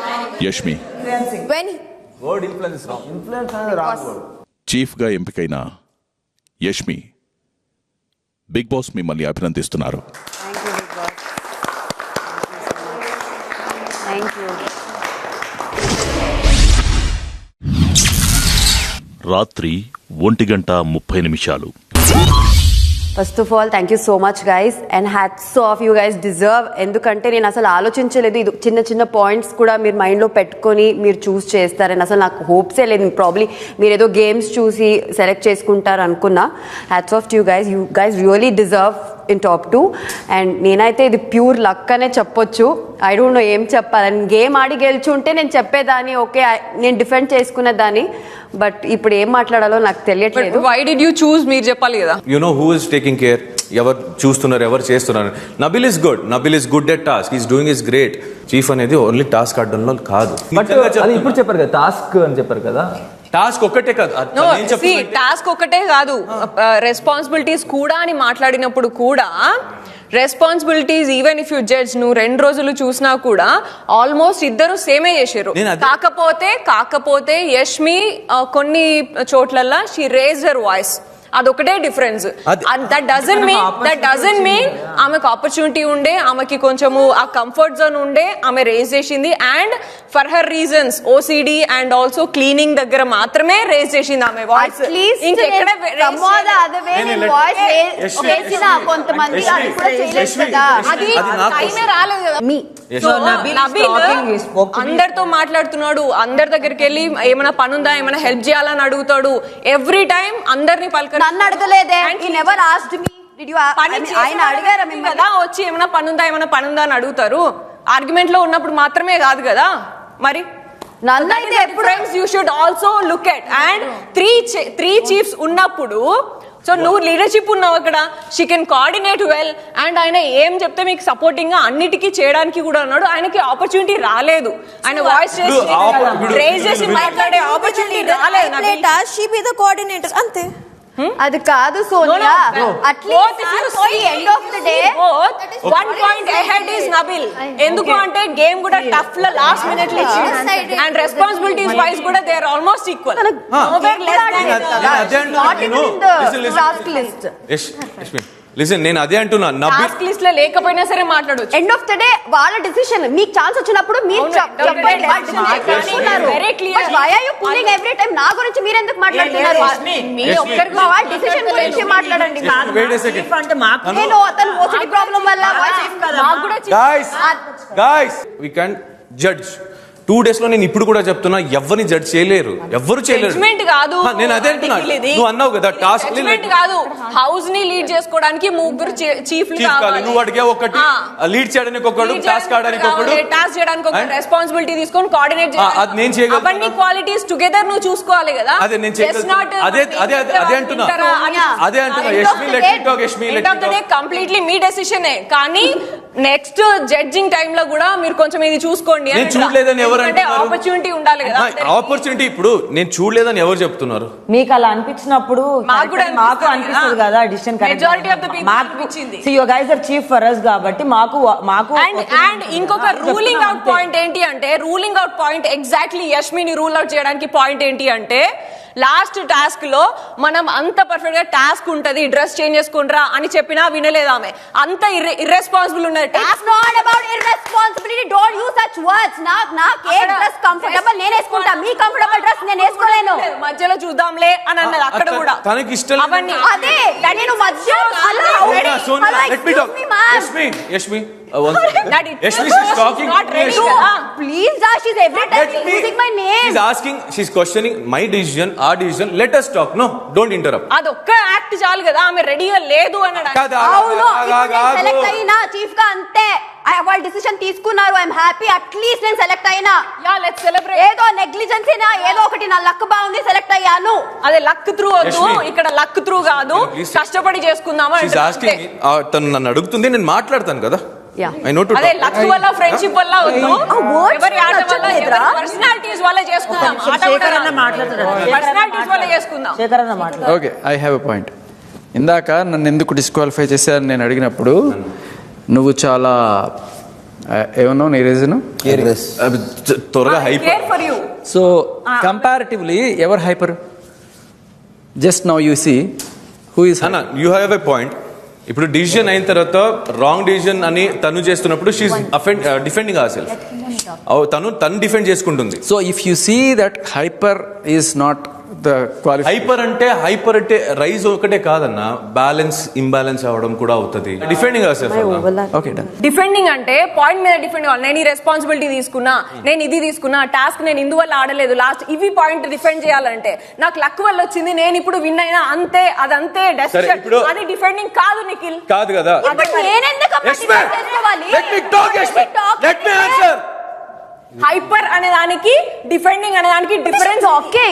Yashmi, when word influence is wrong. Influence అనేది రాంగ్. చీఫ్ గా ఎంపికైన యష్మి, బిగ్ బాస్ మిమ్మల్ని అభినందిస్తున్నారు. రాత్రి 1:30 first of all thank you so much guys and hats off you guys deserve. ఎందుకంటే నేను అసలు ఆలోచించలేదు ఇది చిన్న చిన్న పాయింట్స్ కూడా మీరు మైండ్లో పెట్టుకొని మీరు చూస్ చేస్తారని అసలు నాకు హోప్సే లేదు. ప్రాబ్లీ మీరు ఏదో గేమ్స్ చూసి సెలెక్ట్ చేసుకుంటారు అనుకున్నా. Hats off to you guys really deserve in top 2 and నేనైతే ఇది ప్యూర్ లక్ అనే చెప్పొచ్చు. ఐ డోంట్ నో ఏం చెప్పాలని. గేమ్ ఆడి గెలిచుంటే నేను చెప్పేదాన్ని, ఓకే నేను డిఫెండ్ చేసుకునేదాన్ని. బట్ ఇప్పుడు ఏం మాట్లాడాలో నాకు తెలియట్లేదు. వై డిడ్ యూ చూస్ మీరు చెప్పాలి కదా. You know who is taking care, ఎవరు చూస్తున్నారు, ఎవరు చేస్తున్నారు. Nabeel is good at task, is doing is great. Chief అనేది ఓన్లీ టాస్క్ ఆడడంలో కాదు. బట్ అది ఇప్పుడు చెప్పారు కదా, టాస్క్ అని చెప్పారు కదా. టాస్క్ ఒక్కటే కాదు, టాస్క్ ఒక్కటే కాదు, రెస్పాన్సిబిలిటీస్ కూడా అని మాట్లాడినప్పుడు కూడా responsibilities even if you judge నువ్వు 2 రోజులు చూసినా కూడా ఆల్మోస్ట్ ఇద్దరు సేమే చేశారు. కాకపోతే యష్మి కొన్ని చోట్లల్లా షీ రేజ్డ్ హర్ వాయిస్, అదొకటే డిఫరెన్స్. దట్ డజంట్ మీన్ ఆమెకు ఆపర్చునిటీ ఉండే, ఆమెకి కొంచెము ఆ కంఫర్ట్ జోన్ ఉండే, ఆమె రేజ్ చేసింది. And for her reasons OCD and also cleaning దగ్గర మాత్రమే రేజ్ చేసింది ఆమె వాయిస్. అందరితో మాట్లాడుతున్నాడు, అందరి దగ్గరికి వెళ్ళి ఏమైనా పనుందా, ఏమైనా హెల్ప్ చేయాలని అడుగుతాడు. ఎవ్రీ టైం అందరిని నన్ను అడగలేదే. ఆయన అడిగారా కదా వచ్చి ఏమైనా పనుందా అని అడుగుతారు. ఆర్గ్యుమెంట్ లో ఉన్నప్పుడు మాత్రమే కాదు కదా. మరి you should also look at and three chiefs ఉన్నప్పుడు సో నువ్వు లీడర్షిప్ ఉన్నావు అక్కడ. She can coordinate well and ఆయన ఏం చెప్తే మీకు సపోర్టింగ్ గా అన్నిటికీ చేయడానికి కూడా ఉన్నాడు. ఆయనకి ఆపర్చునిటీ రాలేదు, ఆయన వాయిస్ రేజ్ చేసి మాట్లాడే ఆపర్చునిటీ రాలేదు. కోఆర్డినేటర్ అంతే. అది కాదు Sonia, at least end of the day 1 point ahead is Nabil. ఎందుకు అంటే గేమ్ కూడా టఫ్ లో లాస్ట్ మినిట్ లో ఇచ్చింది అండ్ రెస్పాన్సిబిలిటీస్ వైస్ కూడా they are almost equal. Nowhere less than not even in the task list. Listen, నేను అదే అంటున్నా, టాస్క్ లిస్ట్ లో లేకపోయినా సరే మాట్లాడొచ్చు. ఎండ్ ఆఫ్ ది డే వాళ్ళ డిసిషన్. మీకు ఛాన్స్ వచ్చినప్పుడు మీరు చెప్పండి. Very clear. Why are you pulling every time నా గురించి మీరు ఎందుకు మాట్లాడుతున్నారు? మీ ఒక్కరికి వాళ్ళ డిసిషన్ గురించి మాట్లాడండి. నేను అతను ఓసిడి ప్రాబ్లం వల్ల నాకు కూడా guys we can judge. 2 days లో నేను ఇప్పుడు కూడా చెప్తున్నా, ఎవరిని జడ్జ్ చేయలేరు, ఎవరు చేయలేరు. నేను అదే అంటున్నా, నువ్వు అన్నావు కదా టాస్క్ కాదు, హౌస్ ని లీడ్ చేసుకోవడానికి 3 చీఫ్లు కావాలి. నువ్వు అడిగే ఒకటి, లీడ్ చేయడానికి ఒకడు, టాస్క్ ఆడడానికి ఒకడు, టాస్క్ చేయడానికి ఒకటి, రెస్పాన్సిబిలిటీ తీసుకొని కోఆర్డినేట్ చేయాలి. అది నేను చేయగలను. అవన్నీ క్వాలిటీస్ టుగెదర్ నువ్వు చూసుకోవాలి కదా. అదే నేను చేయగలను. అదే అంటున్నా. Yashmi let me talk. Yashmi let me talk. Completely మీ డెసిషనే. కానీ నెక్స్ట్ జడ్జింగ్ టైం లో కూడా మీరు కొంచెం ఇది చూసుకోండి. నేను చూడలేదని ఆపర్చునిటీ ఉండాలి కదా. ఆపర్చునిటీ ఇప్పుడు నేను చూడలేదని ఎవరు చెప్తున్నారు? మీకు అలా అనిపించినప్పుడు మాకు అనిపిస్తుంది కదా decision majority of the people అనిపించింది. So you guys are chief for us కాబట్టి మాకు అండ్ ఇంకొక రూలింగ్ అవుట్ పాయింట్ ఏంటి అంటే, రూలింగ్ అవుట్ పాయింట్ ఎగ్జాక్ట్లీ యష్మిని రూల్ అవుట్ చేయడానికి పాయింట్ ఏంటి అంటే, లాస్ట్ టాస్క్ లో మనం అంత పర్ఫెక్ట్ గా టాస్క్ ఉంటది, డ్రెస్ చేంజ్ చేసుకుంటారా అని చెప్పినా వినలేదు ఆమె. అంత ఇర్రెస్పాన్సిబుల్ ఉన్నది. It's not about irresponsibility. Don't use such words. నాకు ఏ డ్రెస్ కంఫర్టబుల్ నేను వేసుకుంటా, మీ కంఫర్టబుల్ డ్రెస్ నేను వేసుకోలేను. మధ్యలో చూద్దాంలే అని అన్నది అక్కడ కూడా. తనకి ఇష్టం అవన్నీ అదే నేను మధ్యలో Yashmi Yashmi, she's talking. Please, she's every time using my name. She's asking, she's questioning my decision, our decision. Let us talk. No, don't interrupt. అదొక్క యాక్ట్ చాలు కదా, ఆమె రెడీగా లేదు అనడానికి. అవును, సెలెక్ట్ అయినా చీఫ్ గా అంతే. వాళ్ళ డిసిషన్ తీసుకున్నారు, ఐఎమ్ హ్యాపీ. అట్లీస్ట్ నేను సెలెక్ట్ అయినా. Let's celebrate. ఏదో నెగ్లిజెన్స్ అయినా ఏదో ఒకటి, నా లక్ బాగుంది సెలెక్ట్ అయ్యాను. అదే లక్ త్రూ వద్దు, ఇక్కడ లక్ త్రూ కాదు, కష్టపడి చేసుకుందామా. తను నన్ను అడుగుతుంది, నేను మాట్లాడతాను కదా. అదే లక్ వల్ల, ఫ్రెండ్షిప్ వల్ల వద్దు, ఎవరి ఆట వల్ల, ఎవరి పర్సనాలిటీస్ వల్ల చేసుకుందాం. పర్సనాలిటీస్ వల్ల చేసుకుందాం. Okay, I have a point. ఇందాక నన్ను ఎందుకు డిస్క్వాలిఫై చేశారని నేను అడిగినప్పుడు నువ్వు చాలా ఏమన్నావు, నీ రీజన్ త్వరగా హైపర్. సో కంపారిటివ్లీ ఎవరు hyper? Just now you see who is. You have a point. ఇప్పుడు డిసిజన్ అయిన తర్వాత రాంగ్ డిసిజన్ అని తను చేస్తున్నప్పుడు షీఈ్ డిఫెండింగ్ హర్ సెల్ఫ్. తను డిఫెండ్ చేసుకుంటుంది. So if you see that hyper is not hyper అంటే రైజ్ ఒకటే కాదన్న, బ్యాలెన్స్ ఇంబ్యాలెన్స్ అవ్వడం కూడా అవుతుంది. డిఫెండింగ్ డిఫెండింగ్ అంటే పాయింట్ మీద డిఫెండ్ అవ్వాలి. నేను ఈ రెస్పాన్సిబిలిటీ తీసుకున్నా, నేను ఇది తీసుకున్నా, టాస్క్ నేను ఇందువల్ల ఆడలేదు, లాస్ట్ ఇవి పాయింట్ డిఫెండ్ చేయాలంటే నాకు లక్ వల్ల వచ్చింది, నేను ఇప్పుడు విన్ అయినా, అంతే, అదంతే డెసిషన్. అది డిఫెండింగ్ కాదు నిఖిల్. కాదు కదా. హైపర్ అనే దానికి డిఫెండింగ్ అనే దానికి difference. Okay,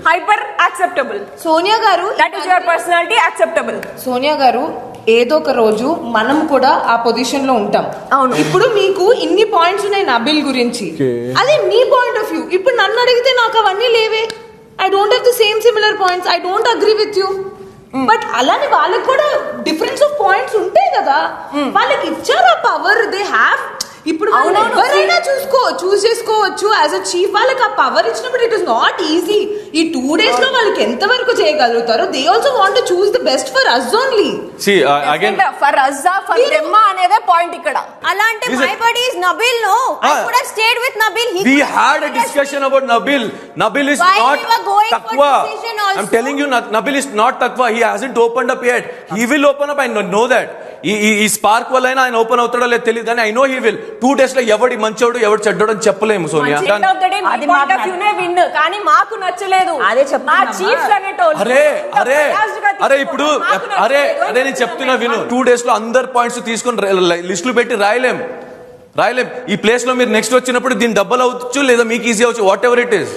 hyper acceptable. Sonia గారు, that is your personality, acceptable. Sonia గారు, ఏదో ఒక రోజు మనం కూడా ఆ పొజిషన్ లో ఉంటాం. అవును, ఇప్పుడు మీకు ఇన్ని పాయింట్స్ ఉన్నాయి నబిల్ గురించి, అది మీ పాయింట్ ఆఫ్ వ్యూ. ఇప్పుడు నన్ను అడిగితే నాకు అవన్నీ లేవే. I don't have the same similar points, I don't agree with you. But అలానే వాళ్ళకి కూడా డిఫరెన్స్ ఆఫ్ పాయింట్స్ ఉంటాయి కదా, వాళ్ళకి ఇచ్చారు ఆ పవర్, దే హ్యావ్. ఇప్పుడు ఎవరైనా చూస్ చేసుకోవచ్చు యాజ్ అ చీఫ్. వాళ్ళకి ఆ పవర్ ఇచ్చినప్పుడు ఇట్ ఇస్ నాట్ ఈజీ. ఈ 2 days లో వాళ్ళకి ఎంత వరకు చేయగలుగుతారో, they also want to choose the best for us only. For us for them అనేదే పాయింట్ ఇక్కడ. అలాంటి my buddy is Nabil. No, I could have stayed with Nabil. We had a discussion about Nabil. Nabil is not Takwa. I'm telling you, Nabil is not Takwa. He hasn't opened up yet. He will open up. I know that. ఈ స్పార్క్ వల్ల ఆయన ఓపెన్ అవుతాడో లేదు తెలియదు, కానీ I know he will. 2 days లో ఎవడి మంచోడు ఎవడు చెడ్డోడు అని చెప్పలేము సోనియా. కానీ మాకు నచ్చలేదు. అరే ఇప్పుడు నేను చెప్తున్నా విను. 2 days లో అందరు పాయింట్స్ తీసుకొని లిస్టులు పెట్టి రాయలేం. ఈ ప్లేస్ లో మీరు నెక్స్ట్ వచ్చినప్పుడు దీన్ని డబ్బులు అవచ్చు లేదా మీకు ఈజీ అవచ్చు, వాట్ ఎవర్ ఇట్ ఈస్.